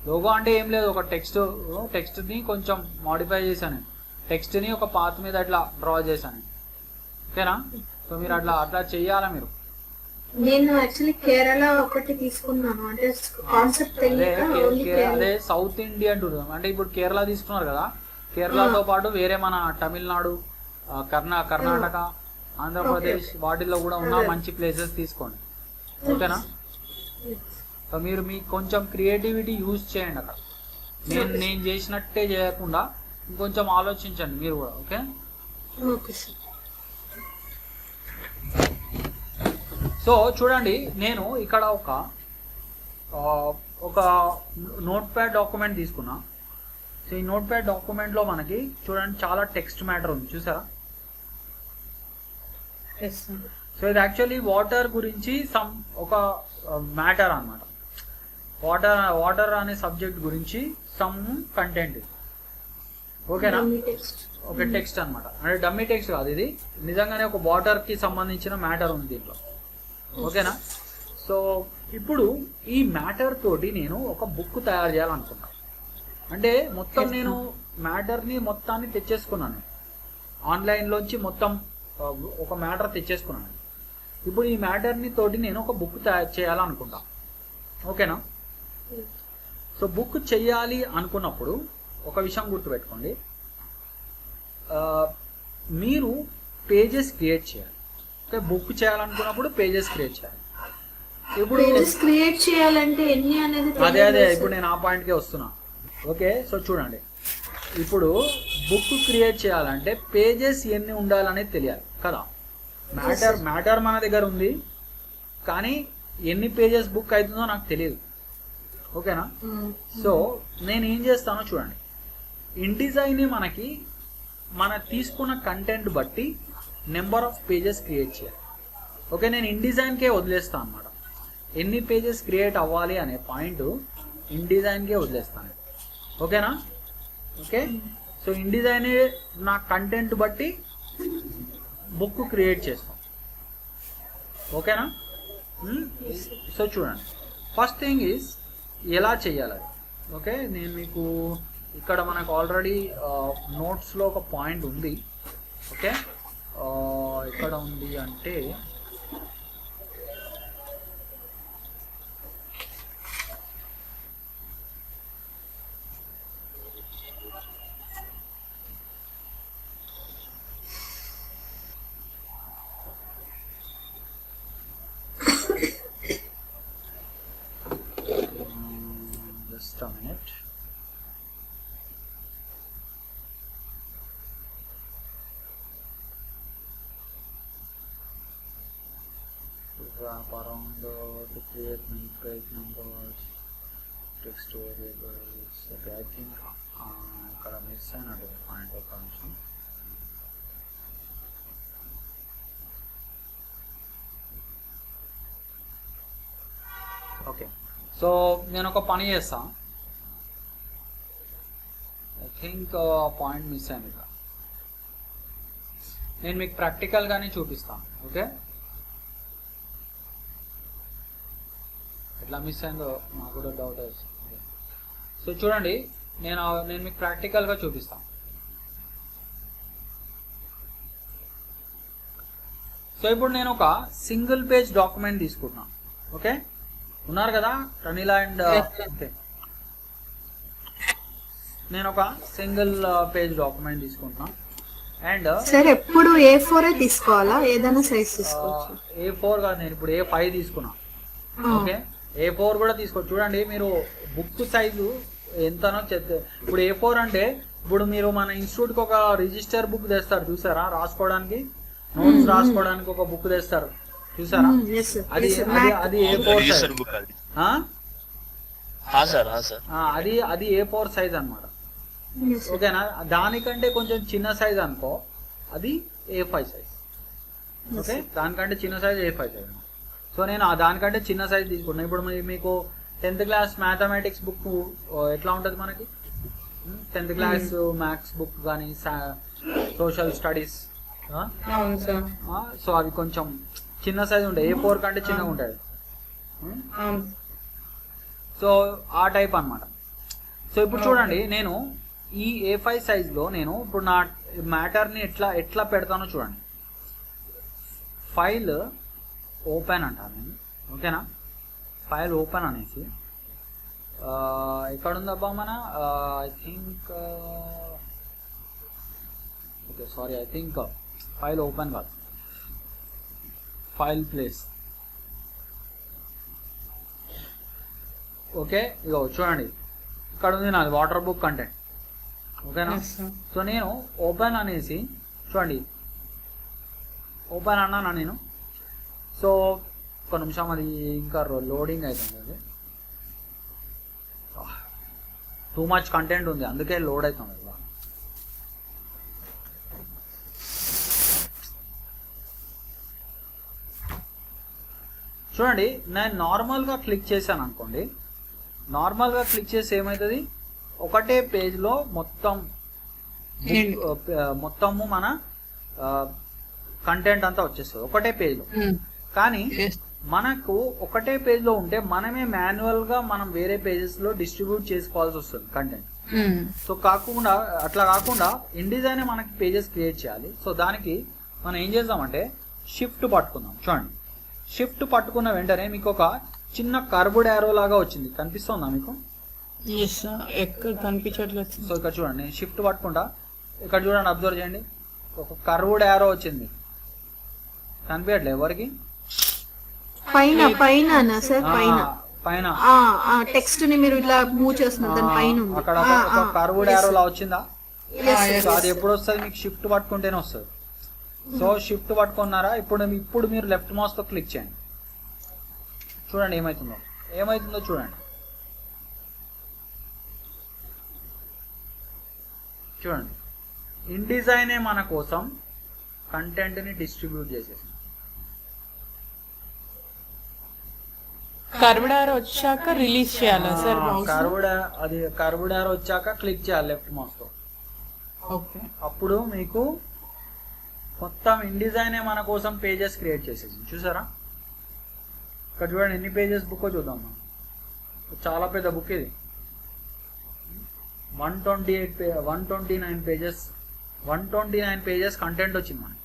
లోగో అంటే ఏం లేదు, ఒక టెక్స్ట్ని కొంచెం మాడిఫై చేశాను. టెక్స్ట్ని ఒక పాత్ మీద అట్లా డ్రా చేశాను, ఓకేనా. సో మీరు అట్లా చెయ్యాలా మీరు. నేను యాక్చువల్లీ కేరళ ఒకటి తీసుకున్నాను, అంటే కాన్సెప్ట్ అదే సౌత్ ఇండియన్ టూరిజం అంటే ఇప్పుడు కేరళ తీసుకున్నారు కదా, కేరళతో పాటు వేరే మన తమిళనాడు, కర్ణాటక, ఆంధ్రప్రదేశ్ వాటిల్లో కూడా ఉన్న మంచి ప్లేసెస్ తీసుకోండి, ఓకేనా. సో మీరు మీకు కొంచెం క్రియేటివిటీ యూజ్ చేయండి అక్కడ. నేను చేసినట్టే చేయకుండా ఇంకొంచెం ఆలోచించండి మీరు కూడా, ఓకే. సో చూడండి, నేను ఇక్కడ ఒక నోట్ ప్యాడ్ డాక్యుమెంట్ తీసుకున్నా. సో ఈ నోట్ ప్యాడ్ డాక్యుమెంట్లో మనకి చూడండి చాలా టెక్స్ట్ మ్యాటర్ ఉంది, చూసారా. సో ఇది యాక్చువల్లీ వాటర్ గురించి ఒక మ్యాటర్ అన్నమాట. వాటర్ అనే సబ్జెక్ట్ గురించి సమ్ కంటెంట్, ఓకేనా. ఒక టెక్స్ట్ అన్నమాట, అంటే డమ్మీ టెక్స్ట్ కాదు, ఇది నిజంగానే ఒక వాటర్ కి సంబంధించిన మ్యాటర్ ఉంది దీంట్లో, ఓకేనా. సో ఇప్పుడు ఈ మ్యాటర్ తోటి నేను ఒక బుక్ తయారు చేయాలనుకున్నా. అంటే మొత్తం నేను మ్యాటర్ని మొత్తాన్ని తెచ్చేసుకున్నాను ఆన్లైన్లోంచి, మొత్తం ఒక మ్యాటర్ తెచ్చేసుకున్నాను. ఇప్పుడు ఈ మ్యాటర్ని తోటి నేను ఒక బుక్ తయారు చేయాలనుకుంటా, ఓకేనా. సో బుక్ చెయ్యాలి అనుకున్నప్పుడు ఒక విషయం గుర్తుపెట్టుకోండి, మీరు పేజెస్ క్రియేట్ చేయాలి. ఓకే, బుక్ చేయాలనుకున్నప్పుడు పేజెస్ క్రియేట్ చేయాలి. ఇప్పుడు పేజెస్ క్రియేట్ చేయాలంటే ఎన్ని అనేది అదే ఇప్పుడు నేను ఆ పాయింట్కే వస్తున్నా. ఓకే, సో చూడండి, ఇప్పుడు బుక్ క్రియేట్ చేయాలంటే పేజెస్ ఎన్ని ఉండాలనేది తెలియాలి కదా. మ్యాటర్ మన దగ్గర ఉంది, కానీ ఎన్ని పేజెస్ బుక్ అవుతుందో నాకు తెలియదు. ఓకేనా? సో నేను ఏం చేస్తానో చూడండి, ఇండిజైన్ మనకి మన తీసుకున్న కంటెంట్ బట్టి నెంబర్ ఆఫ్ పేజెస్ క్రియేట్ చేయాలి. ఓకే, నేను ఇండిజైన్కే వదిలేస్తాను అనమాట. ఎన్ని పేజెస్ క్రియేట్ అవ్వాలి అనే పాయింట్ ఇండిజైన్కే వదిలేస్తాను. ఓకేనా? ఓకే, సో ఇండిజైన్ నా కంటెంట్ బట్టి బుక్ క్రియేట్ చేస్తాం. ఓకేనా? సో చూడండి, ఫస్ట్ థింగ్ ఈజ్ ఎలా చేయాలి. ఓకే, నేను మీకు ఇక్కడ మనకు ఆల్రెడీ నోట్స్లో ఒక పాయింట్ ఉంది. ఓకే, ఎక్కడ ఉంది అంటే just a minute. Wrap around to create new page numbers, text variables. Okay, I think ఇక్కడ మిస్ అయినట్టు పాయింట్ ఒక నిమిషం. ఓకే, సో నేను ఒక పని చేస్తాను. ఐ థింక్ పాయింట్ మిస్ అయింది ఇక్కడ. నేను మీకు ప్రాక్టికల్గానే చూపిస్తాను. ఓకే, ఎట్లా మిస్ అయిందో నాకు కూడా డౌట్ వస్తుంది. సో చూడండి, నేను మీకు ప్రాక్టికల్గా చూపిస్తాను. సో ఇప్పుడు నేను ఒక సింగిల్ పేజ్ డాక్యుమెంట్ తీసుకుంటున్నాను. ఓకే, ఉన్నారు కదా రనీలా అండ్ ఓకే, నేను ఒక సింగిల్ పేజ్ డాక్యుమెంట్ తీసుకుంటున్నాను. అండ్ సార్ ఎప్పుడు A4 తీసుకోవాలా, ఏదైనా సైజ్ తీసుకోవచ్చు? A4 కాదు, నేను ఇప్పుడు A5 తీసుకున్నా. ఓకే, A4 కూడా తీసుకోవచ్చు. చూడండి, మీరు బుక్ సైజు ఎంతనో ఇప్పుడు A4 అంటే ఇప్పుడు మీరు మన ఇన్స్టిట్యూట్కి ఒక రిజిస్టర్ బుక్ తెస్తారు చూసారా, రాసుకోవడానికి నోట్స్ రాసుకోవడానికి ఒక బుక్ తెస్తారు చూసారా, అది అది A4 సైజ్. అది A4 సైజ్ అన్నమాట. ఓకేనా? దానికంటే కొంచెం చిన్న సైజ్ అనుకో, అది A5 సైజ్. ఓకే, దానికంటే చిన్న సైజ్ A5 సైజ్. సో నేను దానికంటే చిన్న సైజ్ తీసుకున్నాను. ఇప్పుడు మీకు 10th క్లాస్ మ్యాథమెటిక్స్ బుక్ ఎట్లా ఉంటుంది మనకి, 10th క్లాస్ మ్యాథ్స్ బుక్ కానీ సోషల్ స్టడీస్, సో అవి కొంచెం చిన్న సైజ్ ఉంటాయి, A4 కంటే చిన్నగా ఉంటుంది. సో ఆ టైప్ అన్నమాట. సో ఇప్పుడు చూడండి, నేను ఈ A5 సైజ్లో నేను ఇప్పుడు నా మ్యాటర్ని ఎట్లా పెడతానో చూడండి. ఫైల్ ఓపెన్ అంటాను నేను. ఓకేనా? ఫైల్ ఓపెన్ అనేసి ఎక్కడ ఉందబ్బా మన I think okay sorry I think file open కాదు, ఫైల్ ప్లేస్. ఓకే, ఇగో చూడండి, ఇక్కడ ఉంది నాది వాటర్ బుక్ కంటెంట్. ఓకేనా? సో నేను ఓపెన్ అనేసి చూడండి, ఓపెన్ అన్నానా నేను. సో ఒక నిమిషం, అది ఇంకా లోడింగ్ అవుతుంది. అది టూ మచ్ కంటెంట్ ఉంది, అందుకే లోడ్ అవుతుంది. ఇలా చూడండి, నేను నార్మల్గా క్లిక్ చేశాను అనుకోండి. నార్మల్గా క్లిక్ చేసి ఏమవుతుంది, ఒకటే పేజ్లో మొత్తము మన కంటెంట్ అంతా వచ్చేస్తుంది ఒకటే పేజ్లో. కానీ మనకు ఒకటే పేజ్లో ఉంటే మనమే మాన్యువల్గా మనం వేరే పేజెస్లో డిస్ట్రిబ్యూట్ చేసుకోవాల్సి వస్తుంది కంటెంట్. సో అట్లా కాకుండా ఇండిజైన్ మనకి పేజెస్ క్రియేట్ చేయాలి. సో దానికి మనం ఏం చేద్దామంటే షిఫ్ట్ పట్టుకుందాం. చూడండి, షిఫ్ట్ పట్టుకున్న వెంటనే మీకు ఒక చిన్న కర్వ్డ్ యారో లాగా వచ్చింది, కనిపిస్తుందా మీకు? ఎక్కడ కనిపించట్లేదు. సో ఇక్కడ చూడండి, నేను షిఫ్ట్ పట్టుకుంటా, ఇక్కడ చూడండి, అబ్జర్వ్ చేయండి, ఒక కర్వ్డ్ యారో వచ్చింది. కనిపించట్లేదు ఎవరికి? పైన సార్ పైన పైన టెక్స్ట్ ని మీరు ఇట్లా మూవ్ చేస్తున్నారు దాని పైన ఉంది. అక్కడ ఒక కర్వ్డ్ యారో లా వచ్చిందా? సో అది ఎప్పుడు వస్తుంది? మీకు షిఫ్ట్ పట్టుకుంటేనే వస్తుంది. సో షిఫ్ట్ పట్టుకున్నారా? ఇప్పుడు మీరు లెఫ్ట్ మౌస్ తో క్లిక్ చేయండి. చూడండి ఏమైతుందో చూడండి. చూడండి ఇండిజైనే మన కోసం కంటెంట్ ని డిస్ట్రిబ్యూట్ చేసేసి కర్వ్డ్ యారో వచ్చాక రిలీజ్ చేయాలా సార్? కర్వ్డ్ యారో వచ్చాక క్లిక్ చేయాలి లెఫ్ట్ మౌస్ తో. ఓకే, అప్పుడు మీకు మొత్తం ఇండిజైనే మన కోసం పేజెస్ క్రియేట్ చేసేసి చూసారా? ఇక్కడ చూడండి ఎన్ని పేజెస్ బుక్ చూద్దాం మనం. చాలా పెద్ద బుక్ ఇది. 129 పేజెస్ కంటెంట్ వచ్చింది మనకి.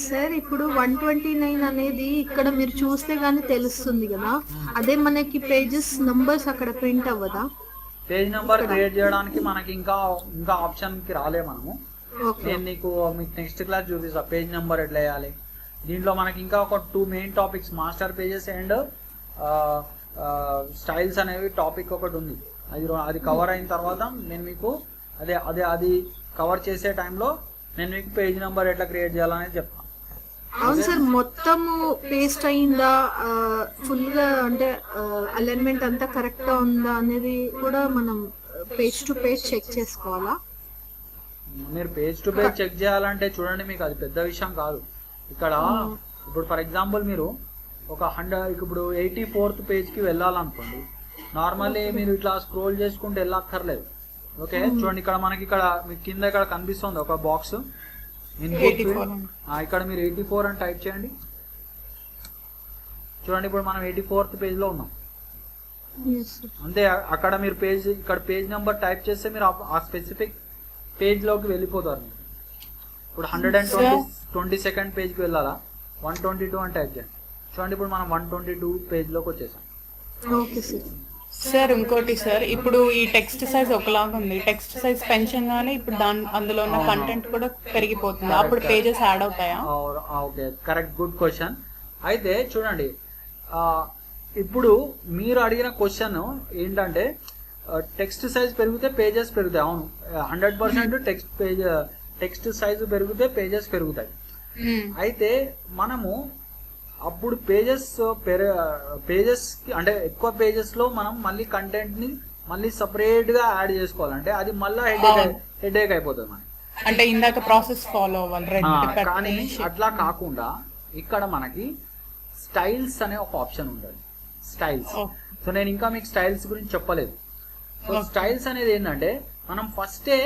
సార్ ఇప్పుడు 129 అనేది ఇక్కడ మీరు చూస్తే గానీ తెలుస్తుంది కదా, అదే మనకి పేజెస్ నంబర్స్ అక్కడ ప్రింట్ అవ్వదా? పేజ్ నెంబర్ క్రియేట్ చేయడానికి మనకి ఇంకా ఆప్షన్ కి రాలే మనము. నేను మీకు నెక్స్ట్ క్లాస్ చూపిస్తా పేజ్ నెంబర్ ఎట్లా వేయాలి. దీంట్లో మనకి ఇంకా ఒక 2 main topics master pages and styles అనేవి టాపిక్ ఒకటి ఉంది. అది కవర్ అయిన తర్వాత నేను మీకు అది కవర్ చేసే టైంలో నేను మీకు పేజ్ నెంబర్ ఎట్లా క్రియేట్ చేయాలనేది చెప్తాను. అవును సార్, మొత్తము పేస్ట్ అయిందా ఫుల్ గా, అంటే అలైన్మెంట్ అంతా కరెక్ట్ గా ఉందా అనేది కూడా మనం పేజ్ టు పేజ్ చెక్ చేసుకోవాలా? మీరు పేజ్ టు పేజ్ చెక్ చేయాలంటే చూడండి, మీకు అది పెద్ద విషయం కాదు. ఇక్కడ ఇప్పుడు ఫర్ ఎగ్జాంపుల్ మీరు ఒక 84th పేజ్కి వెళ్ళాలనుకోండి. నార్మల్లీ మీరు ఇట్లా స్క్రోల్ చేసుకుంటూ వెళ్ళక్కర్లేదు. ఓకే, చూడండి ఇక్కడ మనకి మీకు కింద ఇక్కడ కనిపిస్తుంది ఒక బాక్స్ ఇన్పుట్. ఇక్కడ మీరు 84 అని టైప్ చేయండి. చూడండి ఇప్పుడు మనం 84th పేజ్లో ఉన్నాం. అంతే, అక్కడ మీరు ఇక్కడ పేజ్ నెంబర్ టైప్ చేస్తే మీరు ఆ స్పెసిఫిక్ పేజ్లోకి వెళ్ళిపోతారు. ఇప్పుడు 122nd పేజ్కి వెళ్ళాలా? 122 అని టైప్ చేయండి. చూడండి ఇప్పుడు మనం 122 పేజ్లోకి వచ్చేసాం. ఓకే సార్ ఇంకోటి సార్, ఇప్పుడు ఈ టెక్స్ట్ సైజ్ ఒకలాగా ఉంది. టెక్స్ట్ సైజ్ పెంచగానే ఇప్పుడు అందులో ఉన్న కంటెంట్ కూడా పెరిగిపోతుంది. అప్పుడు పేజెస్ యాడ్ అవుతాయా? Okay, correct, good question. అయితే చూడండి, ఇప్పుడు మీరు అడిగిన క్వశ్చన్ ఏంటంటే టెక్స్ట్ సైజ్ పెరిగితే పేజెస్ పెరుగుతాయి. అవును, 100% టెక్స్ట్ సైజు పెరిగితే పేజెస్ పెరుగుతాయి. అయితే మనము అప్పుడు పేజెస్ అంటే ఎక్కువ పేజెస్ లో మనం మళ్ళీ కంటెంట్ ని మళ్ళీ సపరేట్ గా యాడ్ చేసుకోవాలంటే అది మళ్ళీ హెడేక్ అయిపోతుంది మనకి. అంటే ఇందాక ప్రాసెస్ ఫాలో అవ్వాలి. కానీ అట్లా కాకుండా ఇక్కడ మనకి స్టైల్స్ అనే ఒక ఆప్షన్ ఉంటుంది. స్టైల్స్. సో నేను ఇంకా మీకు స్టైల్స్ గురించి చెప్పలేదు. సో స్టైల్స్ అనేది ఏంటంటే మనం ఫస్టే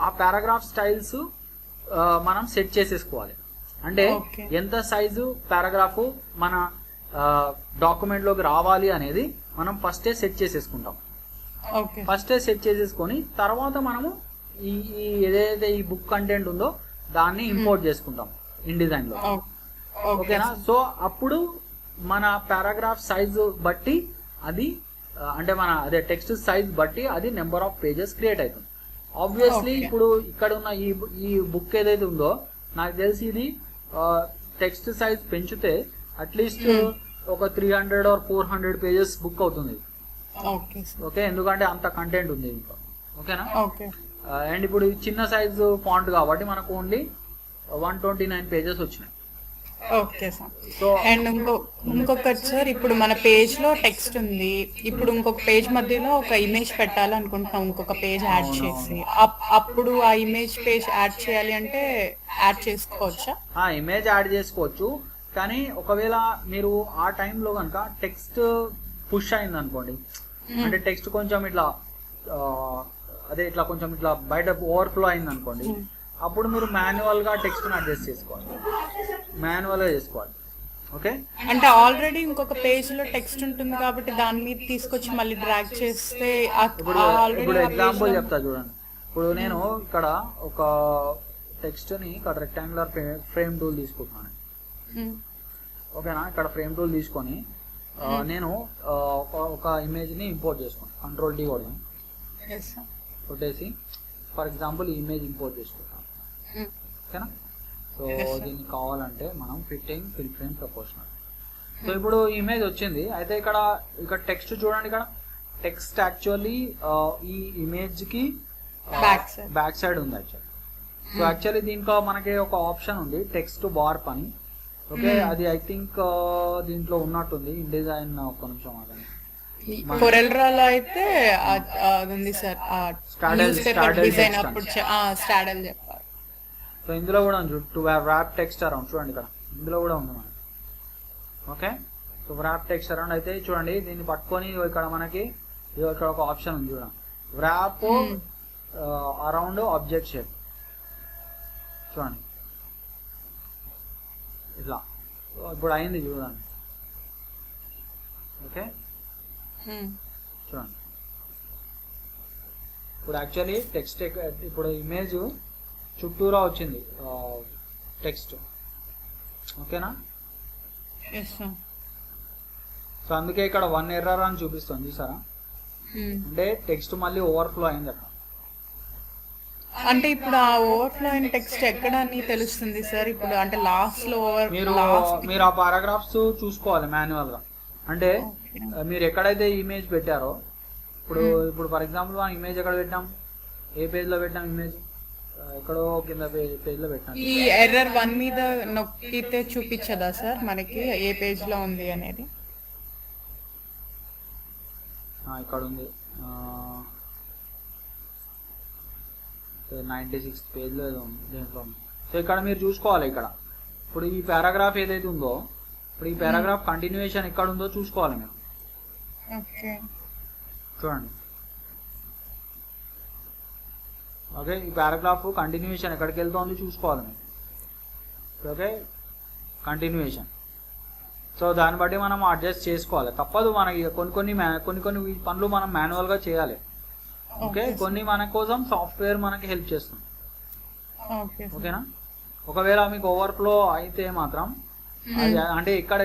ఆ పారాగ్రాఫ్ స్టైల్స్ మనం సెట్ చేసేసుకోవాలి. అంటే ఎంత సైజు పారాగ్రాఫ్ మన డాక్యుమెంట్ లోకి రావాలి అనేది మనం ఫస్టే సెట్ చేసేసుకుంటాం. ఫస్టే సెట్ చేసేసుకొని తర్వాత మనము ఏదైతే ఈ బుక్ కంటెంట్ ఉందో దాన్ని ఇంపోర్ట్ చేసుకుంటాం ఇన్డిజైన్ లో. ఓకేనా? సో అప్పుడు మన పారాగ్రాఫ్ సైజు బట్టి అది అంటే టెక్స్ట్ సైజ్ బట్టి అది నెంబర్ ఆఫ్ పేజెస్ క్రియేట్ అవుతుంది. ఆబ్వియస్లీ ఇప్పుడు ఇక్కడ ఉన్న ఈ బుక్ ఏదైతే ఉందో నాకు తెలిసి ఇది టెక్స్ట్ సైజ్ పెంచితే అట్లీస్ట్ ఒక 300 or 400 పేజెస్ బుక్ అవుతుంది. ఓకే, ఎందుకంటే అంత కంటెంట్ ఉంది ఇంకా. ఓకేనా? అండ్ ఇప్పుడు చిన్న సైజు ఫాంట్ కాబట్టి మనకు ఓన్లీ 129 పేజెస్ వచ్చినాయి. Okay sir. అండ్ ఇంకొకటి సార్, ఇప్పుడు మన పేజ్ లో టెక్స్ట్ ఉంది, ఇప్పుడు ఇంకొక పేజ్ మధ్యలో ఒక ఇమేజ్ పెట్టాలనుకుంటున్నాం, ఇంకొక పేజ్ యాడ్ చేసి, అప్పుడు ఆ ఇమేజ్ పేజ్ యాడ్ చేయాలి అంటే యాడ్ చేసుకోవచ్చా? ఇమేజ్ యాడ్ చేసుకోవచ్చు. కానీ ఒకవేళ మీరు ఆ టైంలో కనుక టెక్స్ట్ పుష్ అయింది అనుకోండి, అంటే టెక్స్ట్ కొంచెం ఇట్లా కొంచెం ఇట్లా బయట ఓవర్ఫ్లో అయింది అనుకోండి, అప్పుడు మీరు మాన్యువల్ గా టెక్స్ట్ అడ్జస్ట్ చేసుకోవాలి, మాన్యువల్ గా చేసుకోవాలి. ఓకే, అంటే ఆల్రెడీ ఇంకొక పేజ్ లో టెక్స్ట్ ఉంటుంది కాబట్టి దాని మీద తీసుకొచ్చి మళ్ళీ డ్రాగ్ చేస్తే ఇప్పుడు ఎగ్జాంపుల్ చెప్తా చూడండి. ఇప్పుడు నేను ఇక్కడ ఒక టెక్స్ట్ ని ఇక్కడ రెక్టాంగులర్ ఫ్రేమ్ టూల్ తీసుకుంటున్నాను. ఓకేనా? ఇక్కడ ఫ్రేమ్ టూల్ తీసుకొని నేను ఒక ఇమేజ్ ని ఇంపోర్ట్ చేసుకున్నాను. Ctrl+D కొట్టేసి ఫర్ ఎగ్జాంపుల్ ఈ ఇమేజ్ ఇంపోర్ట్ చేసుకుంటాను. ఓకేనా. So Yes, sir. దీనికి కావాలంటే మనం fitting fill frame proportional. So ఇప్పుడు ఇమేజ్ వచ్చింది. అయితే ఇక్కడ టెక్స్ట్ చూడండి. ఇక్కడ టెక్స్ట్ యాక్చువల్లీ ఈ ఇమేజ్ కి బ్యాక్ సైడ్ ఉంది యాక్చువల్లీ. సో యాక్చువల్లీ దీంట్లో మనకి ఒక ఆప్షన్ ఉంది టెక్స్ట్ బార్ పని. ఓకే, అది ఐ థింక్ దీంట్లో ఉన్నట్టుంది ఇన్ డిజైన్. ఒక్క నిమిషం ఆగండి. కొరెల్ డ్రాలో అయితే అది ఉంది సార్, Straddle డిజైన్ text అప్పుడు స్టాడల్ చెప్పారు. సో ఇందులో కూడా ఉంది టు ర్యాప్ టెక్స్ట్ అరౌండ్. చూడండి ఇక్కడ ఇందులో కూడా ఉంది మనకి. Okay, so wrap text around అయితే చూడండి. దీన్ని పట్టుకొని ఇక్కడ మనకి ఇక్కడ ఒక ఆప్షన్ ఉంది చూడండి, ర్యాప్ అరౌండ్ ఆబ్జెక్ట్ షేప్. చూడండి ఇట్లా ఇప్పుడు అయింది చూడండి. ఓకే చూడండి ఇప్పుడు యాక్చువల్లీ టెక్స్ట్ ఇప్పుడు ఇమేజ్ చుట్టూరా వచ్చింది టెక్స్ట్. ఓకేనా. సో అందుకే ఇక్కడ 1 ఎర్రర్ అని చూపిస్తుంది చూసారా, అంటే టెక్స్ట్ మళ్ళీ ఓవర్ఫ్లో అయింది అక్కడ. అంటే ఇప్పుడు ఆ ఓవర్ఫ్లో అయిన టెక్స్ట్ ఎక్కడ అని తెలుస్తుంది సార్ ఇప్పుడు? అంటే లాస్ట్ లో మీరు ఆ పారాగ్రాఫ్స్ చూసుకోవాలి మాన్యువల్ గా. అంటే మీరు ఎక్కడైతే ఇమేజ్ పెట్టారో ఇప్పుడు ఫర్ ఎగ్జాంపుల్ మనం ఇమేజ్ ఎక్కడ పెట్టాం, ఏ పేజ్ లో పెట్టాం ఇమేజ్, ఎక్కడో కింద పేజ్ లో పెట్టాం. ఈ ఎర్రర్ 1 మీద నొక్కితే చూపించదా సార్ మనకి ఏ పేజ్ లో ఉంది అనేది? ఇక్కడ ఉంది 96 పేజ్లో ఏదో ఉంది దీంట్లో. సో ఇక్కడ మీరు చూసుకోవాలి. ఇక్కడ ఇప్పుడు ఈ పారాగ్రాఫ్ ఏదైతే ఉందో, ఇప్పుడు ఈ పారాగ్రాఫ్ కంటిన్యూయేషన్ ఎక్కడ ఉందో చూసుకోవాలి మీరు. చూడండి. ఓకే, ఈ పారాగ్రాఫ్ కంటిన్యూయేషన్ ఎక్కడికి వెళ్తుంది చూసుకోవాలి మీరు. Okay, continuation. సో దాన్ని బట్టి మనం అడ్జస్ట్ చేసుకోవాలి. తప్పదు మనకి కొన్ని పనులు మనం మాన్యువల్గా చేయాలి. ఓకే, కొన్ని మన కోసం సాఫ్ట్వేర్ మనకి హెల్ప్ చేస్తుంది. ఓకేనా. ఒకవేళ మీకు ఓవర్ఫ్లో అయితే మాత్రం అంటే ఇక్కడ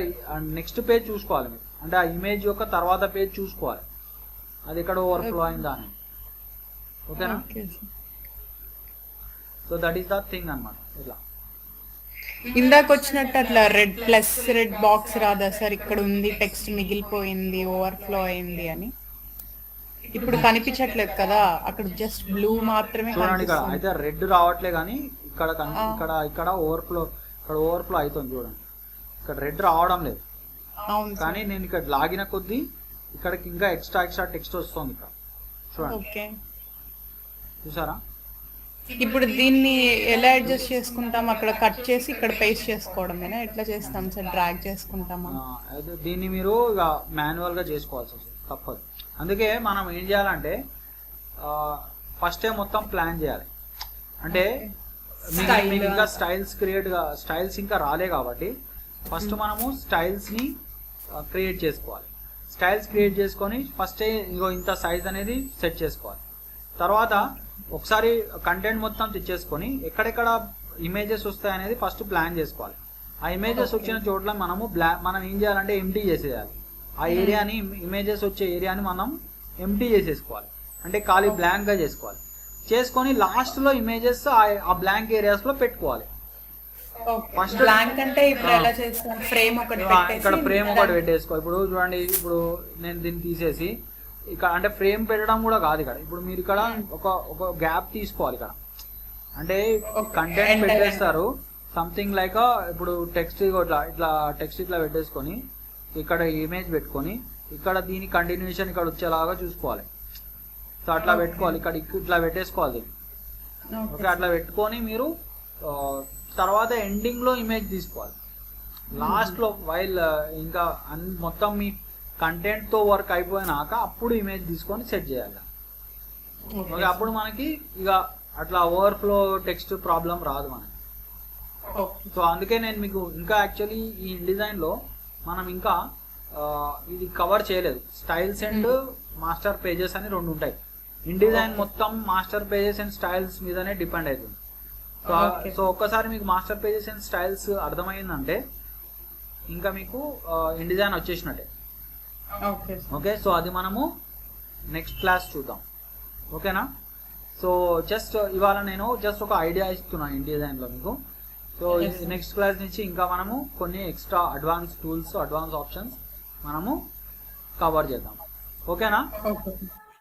నెక్స్ట్ పేజ్ చూసుకోవాలి మీరు. అంటే ఆ ఇమేజ్ యొక్క తర్వాత పేజ్ చూసుకోవాలి అది ఎక్కడ ఓవర్ఫ్లో అయిందా అని. ఓకేనా. So that is the thing అన్నమాట. ఇట్లా ఇందాక వచ్చినట్టు అట్లా రెడ్ బాక్స్ రాదా సార్? ఇక్కడ ఉంది టెక్స్ట్ మిగిలిపోయింది ఓవర్ఫ్లో అయింది అని. ఇప్పుడు కనిపించట్లేదు కదా, అక్కడ జస్ట్ బ్లూ మాత్రమే చూడండి. ఇక్కడ అయితే రెడ్ రావట్లే కానీ ఇక్కడ ఓవర్ఫ్లో అవుతుంది చూడండి. ఇక్కడ రెడ్ రావడం లేదు కానీ నేను ఇక్కడ లాగిన కొద్దీ ఇక్కడికి ఇంకా ఎక్స్ట్రా టెక్స్ట్ వస్తుంది ఇక్కడ చూడండి. చూసారా. ఇప్పుడు దీన్ని ఎలా అడ్జస్ట్ చేసుకుంటాం? అక్కడ కట్ చేసి ఇక్కడ పేస్ట్ చేసుకోవడమేనా? ఎట్లా చేస్తాం సార్? డ్రాగ్ చేసుకుంటామా? దీన్ని మీరు ఇక మాన్యువల్ గా చేసుకోవాల్సి వస్తుంది, తప్పదు. అందుకే మనం ఏం చేయాలంటే ఫస్ట్ మొత్తం ప్లాన్ చేయాలి. అంటే మీకు ఇంకా స్టైల్స్ ఇంకా రాలే కాబట్టి ఫస్ట్ మనము స్టైల్స్ ని క్రియేట్ చేసుకోవాలి. స్టైల్స్ క్రియేట్ చేసుకొని ఫస్ట్ ఇగో ఇంత సైజ్ అనేది సెట్ చేసుకోవాలి. తర్వాత ఒకసారి కంటెంట్ మొత్తం తెచ్చేసుకొని ఎక్కడెక్కడ ఇమేజెస్ వస్తాయి అనేది ఫస్ట్ ప్లాన్ చేసుకోవాలి. ఆ ఇమేజెస్ వచ్చిన చోట్ల మనం ఏం చేయాలంటే ఎంటీ చేసేయాలి. ఆ ఏరియాని ఇమేజెస్ వచ్చే ఏరియాని మనం ఎంటీ చేసేసుకోవాలి. అంటే ఖాళీ బ్లాంక్ గా చేసుకోవాలి. చేసుకొని లాస్ట్ లో ఇమేజెస్ ఆ బ్లాంక్ ఏరియాస్ లో పెట్టుకోవాలి. ఫస్ట్ బ్లాంక్ అంటే ఇప్పుడు ఎలా చేస్తాం? ఫ్రేమ్ ఒకటి ఇక్కడ ఫ్రేమ్ ఒకటి పెట్టేసుకో. ఇప్పుడు చూడండి, ఇప్పుడు నేను దీన్ని తీసేసి ఇక్కడ అంటే ఫ్రేమ్ పెట్టడం కూడా కాదు ఇక్కడ. ఇప్పుడు మీరు ఇక్కడ ఒక గ్యాప్ తీసుకోవాలి ఇక్కడ. అంటే కంటెంట్ పెట్టేస్తారు సంథింగ్ లైక్ ఇప్పుడు టెక్స్ట్ ఇట్లా టెక్స్ట్ ఇట్లా పెట్టేసుకొని ఇక్కడ ఇమేజ్ పెట్టుకొని ఇక్కడ దీని కంటిన్యూషన్ ఇక్కడ వచ్చేలాగా చూసుకోవాలి. సో అట్లా పెట్టుకోవాలి. ఇక్కడ ఇట్లా పెట్టేసుకోవాలి. ఓకే, అట్లా పెట్టుకొని మీరు తర్వాత ఎండింగ్ లో ఇమేజ్ తీసుకోవాలి. లాస్ట్ లో వైల్ ఇంకా మొత్తం మీ కంటెంట్ తో వర్క్ అయిపోయినాక అప్పుడు ఇమేజ్ తీసుకొని సెట్ చేయాలి. ఓకే, అప్పుడు మనకి ఇక అట్లా ఓవర్ఫ్లో టెక్స్ట్ ప్రాబ్లం రాదు మనకి. సో అందుకే నేను మీకు ఇంకా యాక్చువల్లీ ఈ డిజైన్ లో మనం ఇంకా ఇది కవర్ చేయలేదు. స్టైల్స్ అండ్ మాస్టర్ పేజెస్ అని 2 ఉంటాయి. ఇన్ డిజైన్ మొత్తం మాస్టర్ పేజెస్ అండ్ స్టైల్స్ మీదనే డిపెండ్ అవుతుంది. సో ఒక్కసారి మీకు మాస్టర్ పేజెస్ అండ్ స్టైల్స్ అర్థమైందంటే ఇంకా మీకు ఇన్ డిజైన్ వచ్చేసినట్టే. ఓకే, సో అది మనము నెక్స్ట్ క్లాస్ చూద్దాం. ఓకేనా. సో జస్ట్ ఇవాళ నేను జస్ట్ ఒక ఐడియా ఇస్తున్నా InDesignలో మీకు. సో నెక్స్ట్ క్లాస్ నుంచి ఇంకా మనము కొన్ని extra advance tools, advance options మనము కవర్ చేద్దాం. ఓకేనా? ఓకే